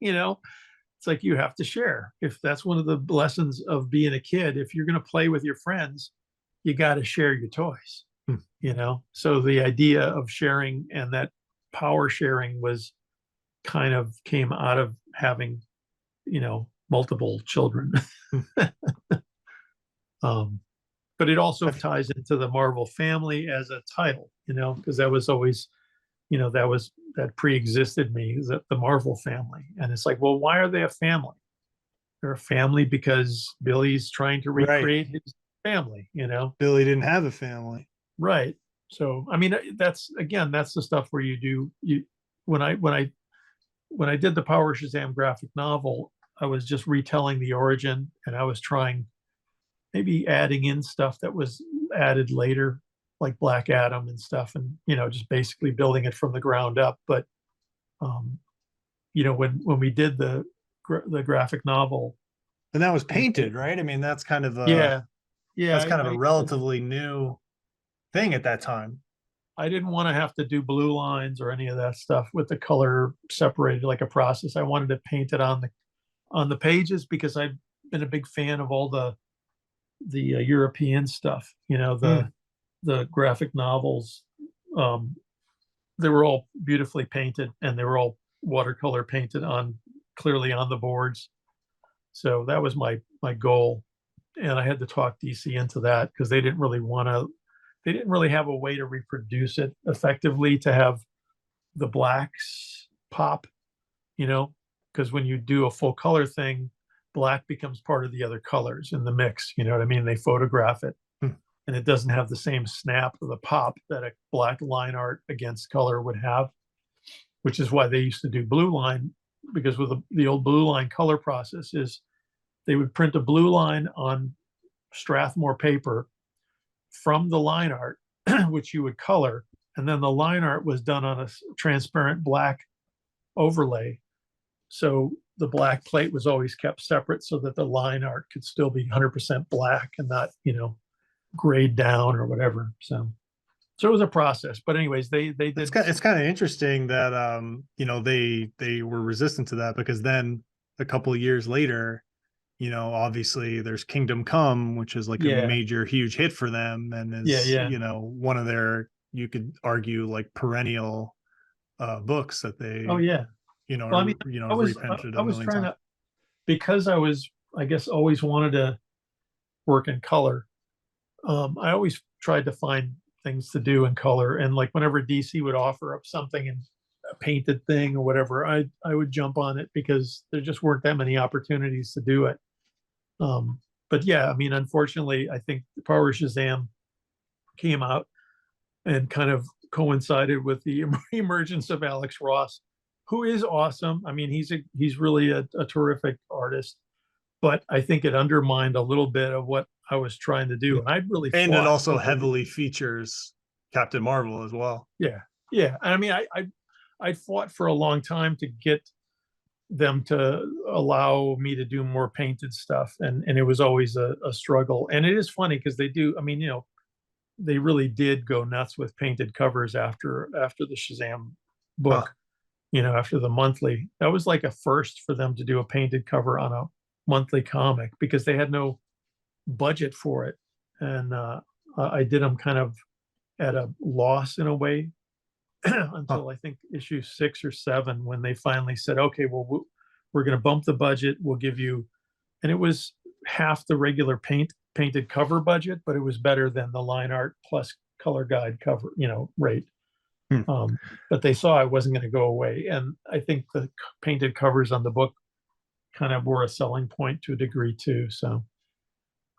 you know, it's like, you have to share. If that's one of the lessons of being a kid, if you're going to play with your friends, you got to share your toys. So the idea of sharing and that power sharing was kind of came out of having, multiple children. um but it also I've- ties into the Marvel family as a title, because that was always, that pre-existed me, is that the Marvel family. And it's like, well, why are they a family? They're a family because Billy's trying to right. recreate his family. Billy didn't have a family. Right. So, I mean, that's again, that's the stuff where when I did the Power Shazam graphic novel, I was just retelling the origin, and I was trying maybe adding in stuff that was added later, like Black Adam and stuff, and just basically building it from the ground up. But um, when we did the graphic novel, And that was painted, right? I mean, yeah, yeah, that's kind of a relatively new thing at that time. I didn't want to have to do blue lines or any of that stuff with the color separated like a process. I wanted to paint it on the pages because I've been a big fan of all the European stuff. Hmm. The graphic novels. Um, they were all beautifully painted, and they were all watercolor painted clearly on the boards. So that was my goal, and I had to talk DC into that because they didn't really want to. They didn't really have a way to reproduce it effectively to have the blacks pop, because when you do a full color thing, black becomes part of the other colors in the mix. You know what I mean? They photograph it, Hmm. and it doesn't have the same snap or the pop that a black line art against color would have, which is why they used to do blue line, because with the old blue line color process is they would print a blue line on Strathmore paper from the line art, which you would color, and then the line art was done on a transparent black overlay. So the black plate was always kept separate so that the line art could still be 100% black and not, grayed down or whatever. So it was a process. But anyways, they did. It's kind of interesting that they were resistant to that, because then a couple of years later, obviously there's Kingdom Come, which is like a Yeah, major, huge hit for them, and yeah, is, yeah. one of their, you could argue, like perennial books that Oh they, yeah. Well, I mean, I was reprinted I a was million trying times. to, because I was, I guess, always wanted to work in color. I always tried to find things to do in color, and like whenever DC would offer up something in a painted thing or whatever, I would jump on it because there just weren't that many opportunities to do it. But yeah, I mean, unfortunately, I think the Power Shazam came out and kind of coincided with the emergence of Alex Ross, who is awesome. I mean, he's really a terrific artist, but I think it undermined a little bit of what I was trying to do, and I'd really And it fought also over the heavily features Captain Marvel as well. yeah, yeah. I mean, I fought for a long time to get them to allow me to do more painted stuff, and it was always a struggle. And it is funny because they do. I mean, they really did go nuts with painted covers after the Shazam Huh. book. After the monthly, that was like a first for them to do a painted cover on a monthly comic because they had no budget for it, and I did them kind of at a loss in a way Huh. until I think issue 6 or 7 when they finally said, okay, well, we're going to bump the budget. We'll give you, and it was half the regular painted cover budget, but it was better than the line art plus color guide cover, rate. Hmm. But they saw I wasn't going to go away. And I think the painted covers on the book kind of were a selling point to a degree too.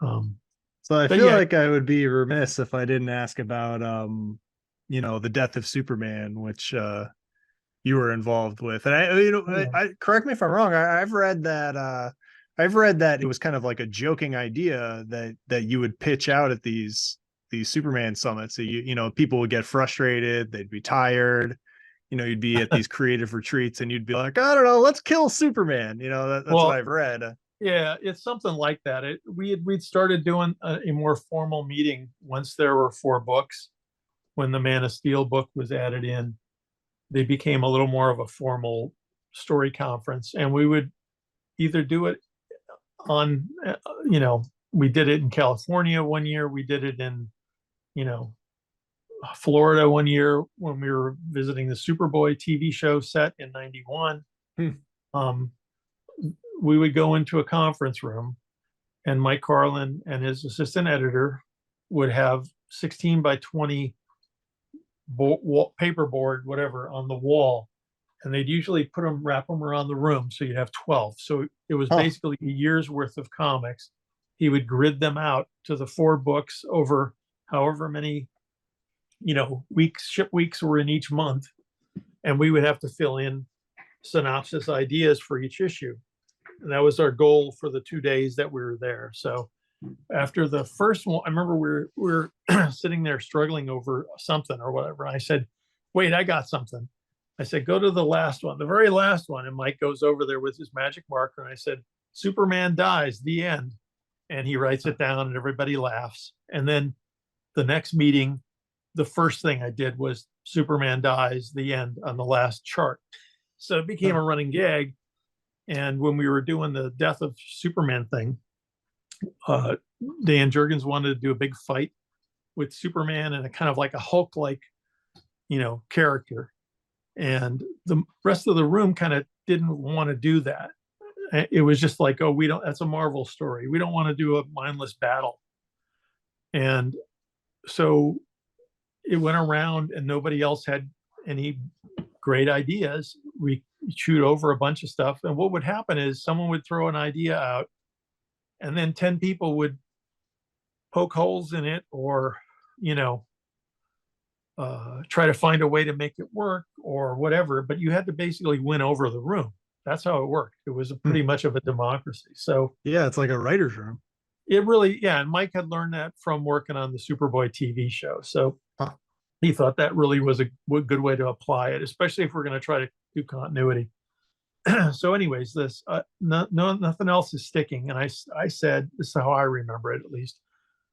Um, So I but feel yeah, like I would be remiss if I didn't ask about the death of Superman, which you were involved with. And yeah, I correct me if I'm wrong. I've read that it was kind of like a joking idea that you would pitch out at these Superman summits. So people would get frustrated, they'd be tired. You'd be at these creative retreats and you'd be like, I don't know, let's kill Superman. That's what well, I've read. yeah, it's something like that. We'd started doing a more formal meeting once there were 4 books. When the Man of Steel book was added in, they became a little more of a formal story conference, and we would either do it on, we did it in California one year, we did it in, you know, Florida one year when we were visiting the Superboy TV show set in '91. Hmm. Um, we would go into a conference room, and Mike Carlin and his assistant editor would have 16 by 20 paperboard, whatever, on the wall. And they'd usually wrap them around the room. So you'd have 12. So it was Huh. basically a year's worth of comics. He would grid them out to the 4 books over however many, ship weeks were in each month. And we would have to fill in synopsis ideas for each issue. And that was our goal for the 2 days that we were there. So after the first one, I remember we were sitting there struggling over something or whatever. I said, wait, I got something. I said, go to the last one, the very last one. And Mike goes over there with his magic marker. And I said, Superman dies, the end. And he writes it down and everybody laughs. And then the next meeting, the first thing I did was Superman dies, the end, on the last chart. So it became a running gag. And when we were doing the Death of Superman thing, Dan Jurgens wanted to do a big fight with Superman and a kind of like a Hulk-like, character. And the rest of the room kind of didn't want to do that. It was just like, oh, that's a Marvel story. We don't want to do a mindless battle. And so it went around and nobody else had any great ideas. We chewed over a bunch of stuff. And what would happen is someone would throw an idea out and then 10 people would poke holes in it or, try to find a way to make it work or whatever. But you had to basically win over the room. That's how it worked. It was pretty much of a democracy. So yeah, it's like a writer's room. It really, yeah. And Mike had learned that from working on the Superboy TV show. So he thought that really was a good way to apply it, especially if we're going to try to do continuity. So anyways, nothing else is sticking. And I said, this is how I remember it, at least.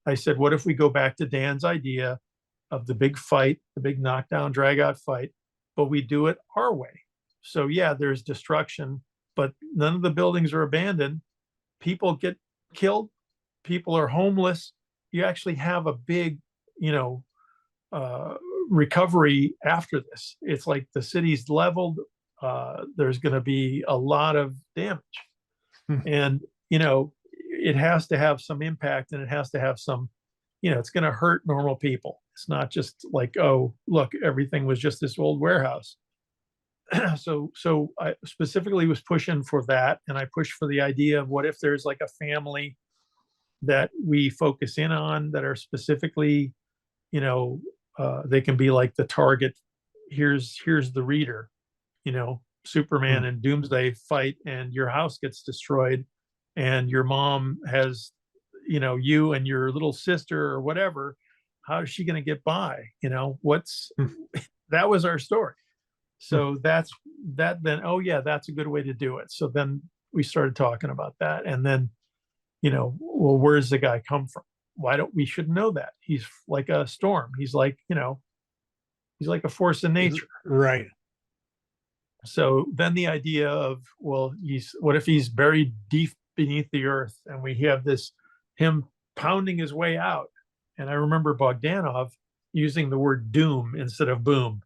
I said, what if we go back to Dan's idea of the big fight, the big knockdown, drag out fight, but we do it our way. So yeah, there's destruction, but none of the buildings are abandoned. People get killed. People are homeless. You actually have a big, recovery after this. It's like the city's leveled. There's going to be a lot of damage. And, it has to have some impact and it has to have some, it's going to hurt normal people. It's not just like, oh, look, everything was just this old warehouse. So I specifically was pushing for that. And I pushed for the idea of what if there's like a family that we focus in on that are specifically, they can be like the target. Here's the reader, Superman and Doomsday fight and your house gets destroyed and your mom has, you and your little sister or whatever. How is she going to get by? That was our story. So that's then, oh yeah, that's a good way to do it. So then we started talking about that. And then, well, where's the guy come from? We should know that. He's like a storm. He's like, he's like a force in nature. Right. So then the idea of, well, what if he's buried deep beneath the earth and we have him pounding his way out. And I remember Bogdanov using the word doom instead of boom.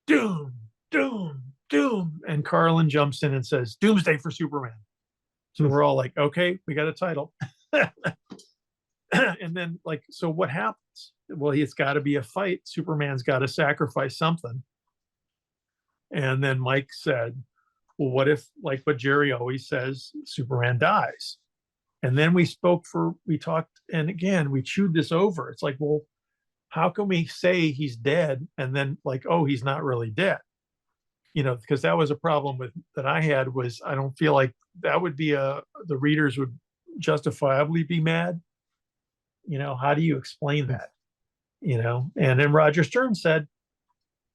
Doom, doom, doom. And Carlin jumps in and says, Doomsday for Superman. So we're all like, okay, we got a title. And then so what happens? Well, it's got to be a fight. Superman's got to sacrifice something. And then Mike said, well, what if, like what Jerry always says, Superman dies? And then we talked, and again, we chewed this over. It's like, well, how can we say he's dead and then oh, he's not really dead? Because that was a problem that I had was I don't feel like that would be the readers would justifiably be mad. How do you explain that? And then Roger Stern said,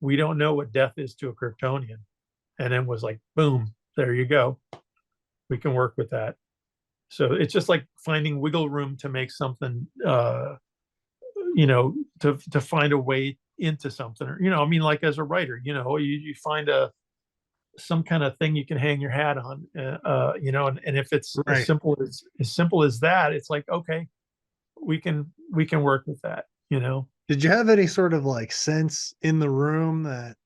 we don't know what death is to a Kryptonian. And then was like, boom, there you go. We can work with that. So it's just like finding wiggle room to make something, to find a way into something, or, like as a writer, you find some kind of thing you can hang your hat on, and if it's right. as simple as that, it's like, okay, we can work with that, Did you have any sort of sense in the room that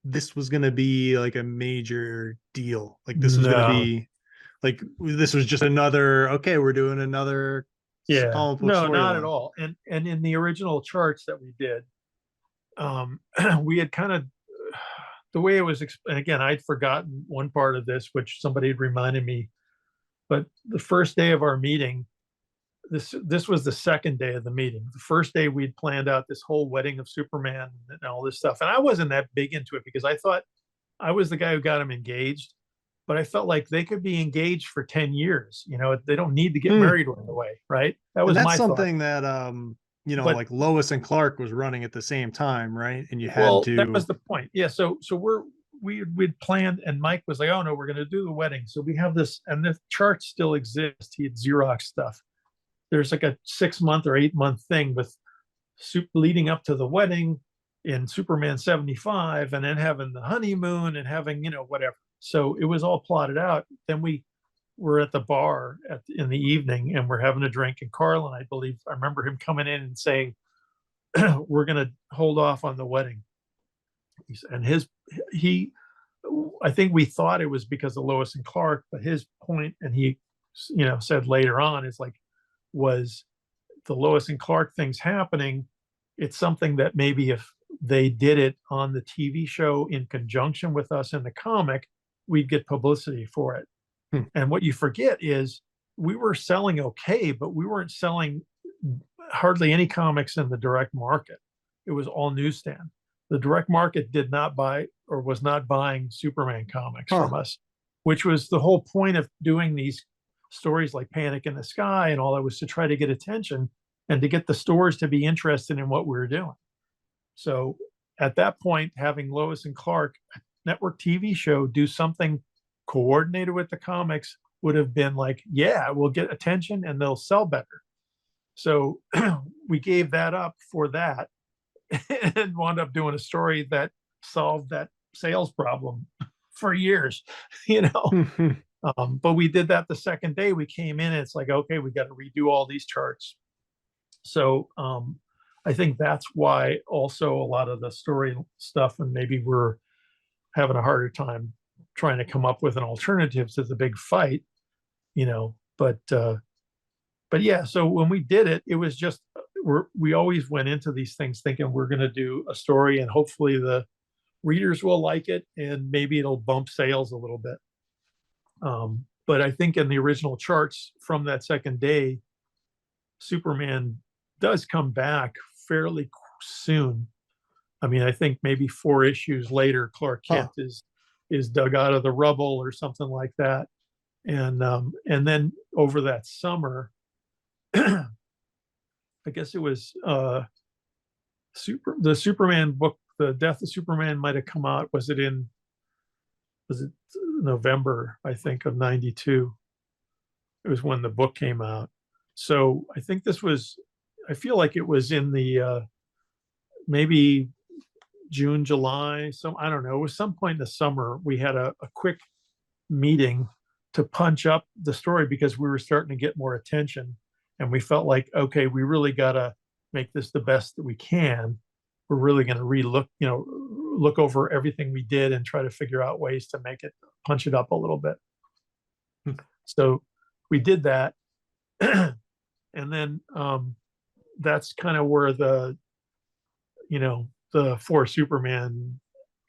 this was going to be like a major deal? Like this was going to be this was just another, okay, we're doing another Yeah, comic book no, not at storyline. all. And in the original charts that we did, we had kind of the way it was. And again, I'd forgotten one part of this, which somebody had reminded me. But the first day of our meeting, this was the second day of the meeting. The first day we'd planned out this whole wedding of Superman and all this stuff, and I wasn't that big into it because I thought I was the guy who got him engaged, but I felt like they could be engaged for 10 years. They don't need to get Mm. married right away, right? That And was that's my thought. something that But like Lois and Clark was running at the same time, right? And you had well, that was to the point. Yeah, so we'd planned, and Mike was like, "Oh no, we're going to do the wedding." So we have this, and the chart still exists. He had Xerox stuff. There's like a 6 month or 8 month thing with leading up to the wedding in Superman 75, and then having the honeymoon and having whatever. So it was all plotted out. Then we were at the bar in the evening, and we're having a drink. And Carlin, I believe, I remember him coming in and saying, "We're going to hold off on the wedding." And he, I think we thought it was because of Lois and Clark, but his point, and he, said later on, is like, was the Lois and Clark things happening. It's something that maybe if they did it on the TV show in conjunction with us in the comic, we'd get publicity for it. Hmm. And what you forget is we were selling okay, but we weren't selling hardly any comics in the direct market. It was all newsstand. The direct market did not buy or was not buying Superman comics from us, which was the whole point of doing these stories like Panic in the Sky and all that, was to try to get attention and to get the stores to be interested in what we were doing. So at that point, having Lois and Clark network TV show do something coordinated with the comics would have been like, yeah, we'll get attention and they'll sell better. So we gave that up for that and wound up doing a story that solved that sales problem for years, you know. But we did that the second day we came in. And it's like, okay, we got to redo all these charts. So I think that's why also a lot of the story stuff, and maybe we're having a harder time trying to come up with an alternative to the big fight, you know. But yeah, so when we did it, it was just we always went into these things thinking we're going to do a story and hopefully the readers will like it and maybe it'll bump sales a little bit. But I think in the original charts from that second day, Superman does come back fairly soon. I mean, I think maybe 4 issues later, Clark Kent is dug out of the rubble or something like that, and then over that summer, I guess it was the Superman book, the Death of Superman might have come out. Was it November, I think, of '92? It was when the book came out. So I think I feel like it was in the maybe June, July. So I don't know. It was some point in the summer. We had a quick meeting to punch up the story because we were starting to get more attention. And we felt like, okay, we really got to make this the best that we can. We're really going to look over everything we did and try to figure out ways to make it, punch it up a little bit. So we did that. And then that's kind of where the 4 Superman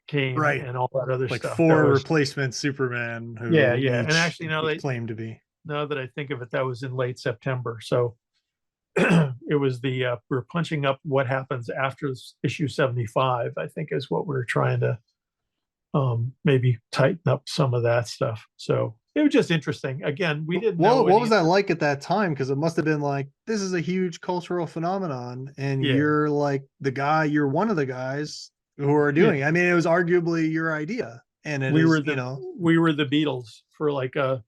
came, right, and all that other like stuff. 4 replacement Superman who yeah. And actually, claim to be. Now that I think of it, that was in late September. So it was we're punching up what happens after issue 75, I think, is what we're trying to maybe tighten up some of that stuff. So it was just interesting. Again, we didn't know what was that like at that time, because it must have been like, this is a huge cultural phenomenon and you're like you're one of the guys who are doing it. I mean, it was arguably your idea, and we were the Beatles for like a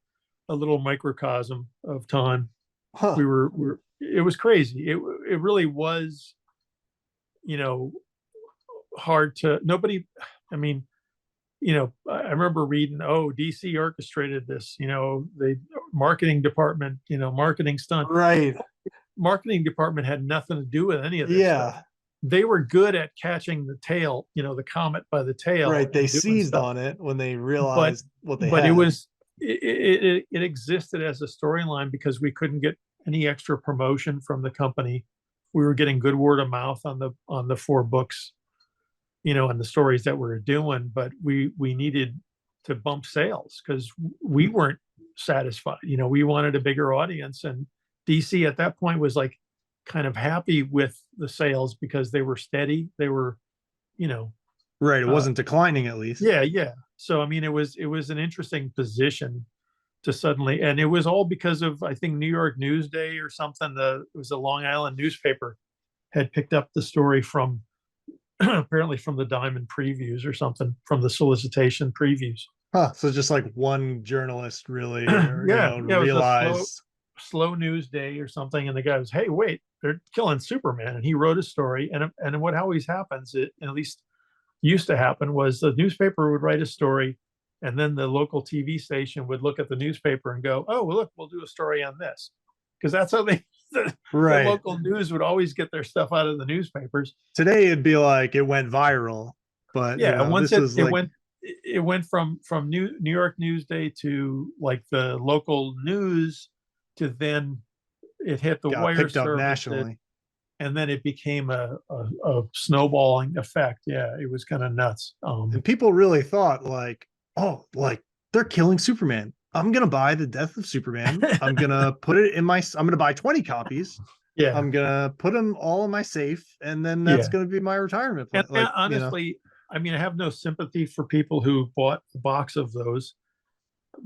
little microcosm of time. It was crazy. It really was, hard to I mean, I remember reading, DC orchestrated this, the marketing department, marketing stunt. Right. Marketing department had nothing to do with any of this stuff. They were good at catching the tail, the comet by the tail. Right. They seized on it when they realized what they had. But it existed as a storyline because we couldn't get any extra promotion from the company. We were getting good word of mouth on the 4 books, and the stories that we were doing, but we needed to bump sales because we weren't satisfied. We wanted a bigger audience, and DC at that point was like kind of happy with the sales because they were steady. They were, you know, Right. It wasn't declining at least. yeah, yeah. So I mean, it was an interesting position to suddenly, and it was all because of, I think, New York Newsday or something. It was a Long Island newspaper had picked up the story from apparently from the Diamond previews or something, from the solicitation previews. Huh. So just like one journalist really, Yeah, yeah, it was a realized. slow news day or something, and the guy was, "Hey, wait, they're killing Superman," and he wrote a story. And what always happens, at least used to happen, was the newspaper would write a story, and then the local TV station would look at the newspaper and go, "Oh, well, look, we'll do a story on this," because that's how the Right. local news would always get their stuff out of the newspapers. Today it'd be like it went viral, but Yeah, and once this was like, it went from New York Newsday to like the local news, to then it hit the got wire picked up service, nationally. and then it became a snowballing effect. Yeah, it was kind of nuts. And people really thought like, oh, like they're killing Superman. I'm gonna buy The Death of Superman. I'm gonna put it in my. I'm gonna buy 20 copies. Yeah, I'm gonna put them all in my safe, and then that's yeah. gonna be my retirement plan. And Like, honestly, I mean, I have no sympathy for people who bought a box of those,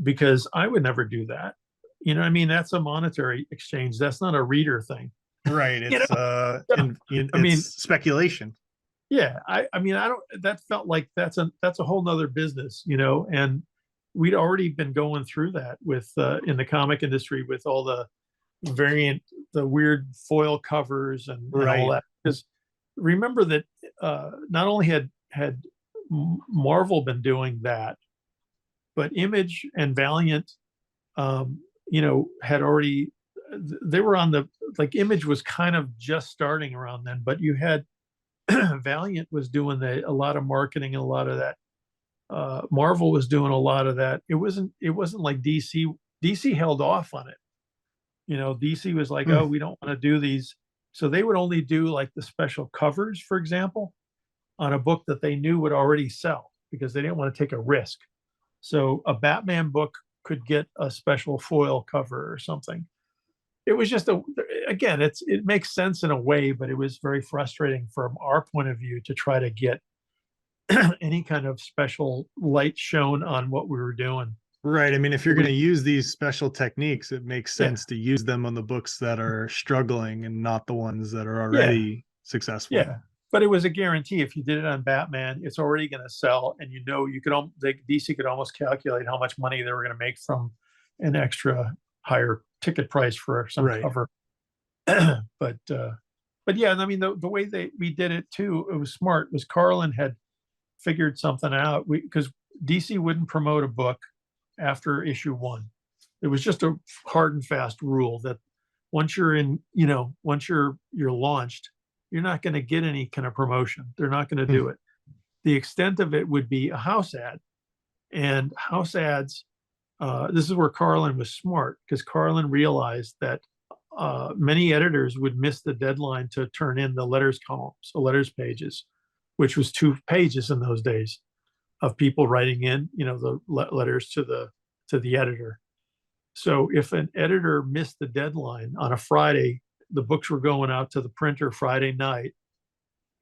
because I would never do that. You know what I mean? That's a monetary exchange. That's not a reader thing. right? You It's know? I mean, it's speculation. yeah. I mean, I don't. That felt like that's a whole nother business, And we'd already been going through that with in the comic industry with all the the weird foil covers and all Right. that. Because remember that not only had Marvel been doing that, but Image and Valiant, had already, they were on the, like, Image was kind of just starting around then, but you had Valiant was doing a lot of marketing and a lot of that. Marvel was doing a lot of that. It wasn't like DC. DC held off on it. DC was like, oh, we don't want to do these. So they would only do like the special covers, for example, on a book that they knew would already sell, because they didn't want to take a risk. So a Batman book could get a special foil cover or something. It was just again, it makes sense in a way, but it was very frustrating from our point of view to try to get any kind of special light shown on what we were doing. Right. I mean, if you're going to use these special techniques, it makes Yeah, sense to use them on the books that are struggling and not the ones that are already successful. yeah. But it was a guarantee. If you did it on Batman, it's already going to sell, and you could DC could almost calculate how much money they were going to make from an extra higher ticket price for some Right. cover. but yeah, I mean, the way we did it too, it was smart. Was Carlin had figured something out, because DC wouldn't promote a book after issue 1. It was just a hard and fast rule that once you're in, once you're launched, you're not going to get any kind of promotion. They're not going to do it. The extent of it would be a house ad, and house ads. This is where Carlin was smart, because Carlin realized that many editors would miss the deadline to turn in the letters columns, the letters pages, which was 2 pages in those days of people writing in, the letters to the editor. So if an editor missed the deadline on a Friday, the books were going out to the printer Friday night.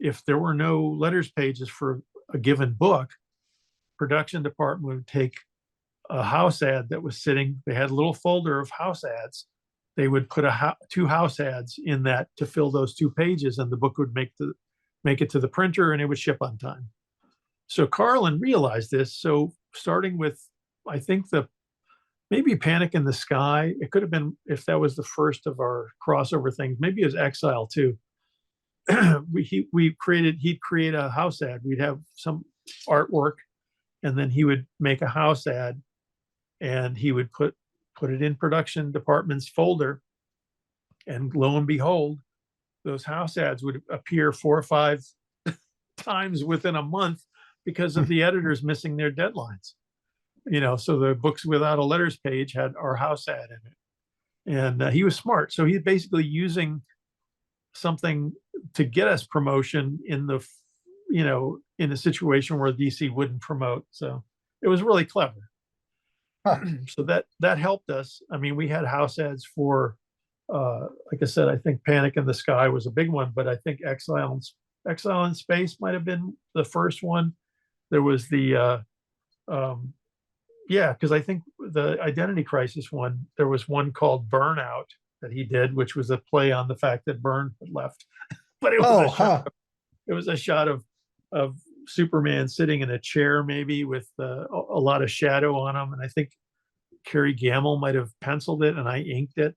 If there were no letters pages for a given book, production department would take a house ad that was sitting. They had a little folder of house ads. They would put 2 house ads in that to fill those 2 pages, and the book would make it to the printer, and it would ship on time. So Carlin realized this. So starting with, I think, maybe Panic in the Sky, it could have been, if that was the first of our crossover things, maybe it was Exile too. He'd create a house ad. We'd have some artwork, and then he would make a house ad, and he would put it in production department's folder. And lo and behold, those house ads would appear 4 or 5 times within a month, because of the editors missing their deadlines. So the books without a letters page had our house ad in it. and he was smart. So he's basically using something to get us promotion in the, in a situation where DC wouldn't promote. So it was really clever. Huh. So that helped us. I mean, we had house ads for, like I said, I think Panic in the Sky was a big one, but I think Exile in Space might have been the first one. There was the, yeah, because I think the Identity Crisis one, there was one called Burnout that he did, which was a play on the fact that Byrne had left. But it was Oh, a shot. huh. It was a shot of Superman sitting in a chair, maybe with a lot of shadow on him, and I think Kerry Gamble might have penciled it, and I inked it.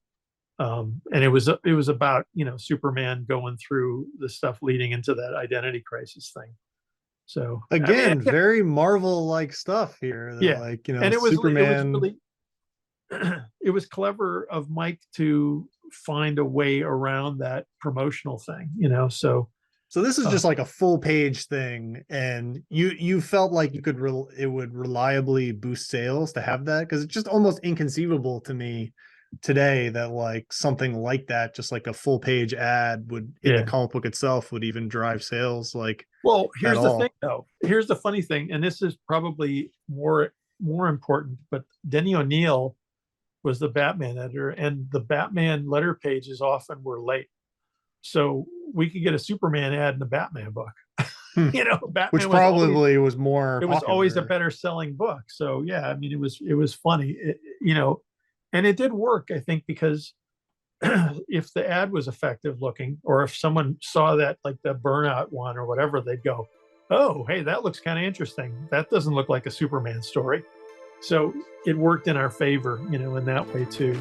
And it was about Superman going through the stuff leading into that Identity Crisis thing. So Again, very Marvel-like stuff here. That, yeah, like, and it was Superman. really it was clever of Mike to find a way around that promotional thing, So this is just like a full page thing, and you felt like you could it would reliably boost sales to have that, because it's just almost inconceivable to me today that like something like that, just like a full page ad would in the comic book itself would even drive sales. Like, well, here's the all. thing though. Here's the funny thing, and this is probably more important, but Denny O'Neil was the Batman editor, and the Batman letter pages often were late. So we could get a Superman ad in the Batman book. Batman Which probably was more. It was always a better selling book. So yeah, I mean, it was funny, and it did work, I think, because if the ad was effective looking, or if someone saw that, like the Burnout one or whatever, they'd go, "Oh, hey, that looks kind of interesting. That doesn't look like a Superman story." So it worked in our favor, in that way too.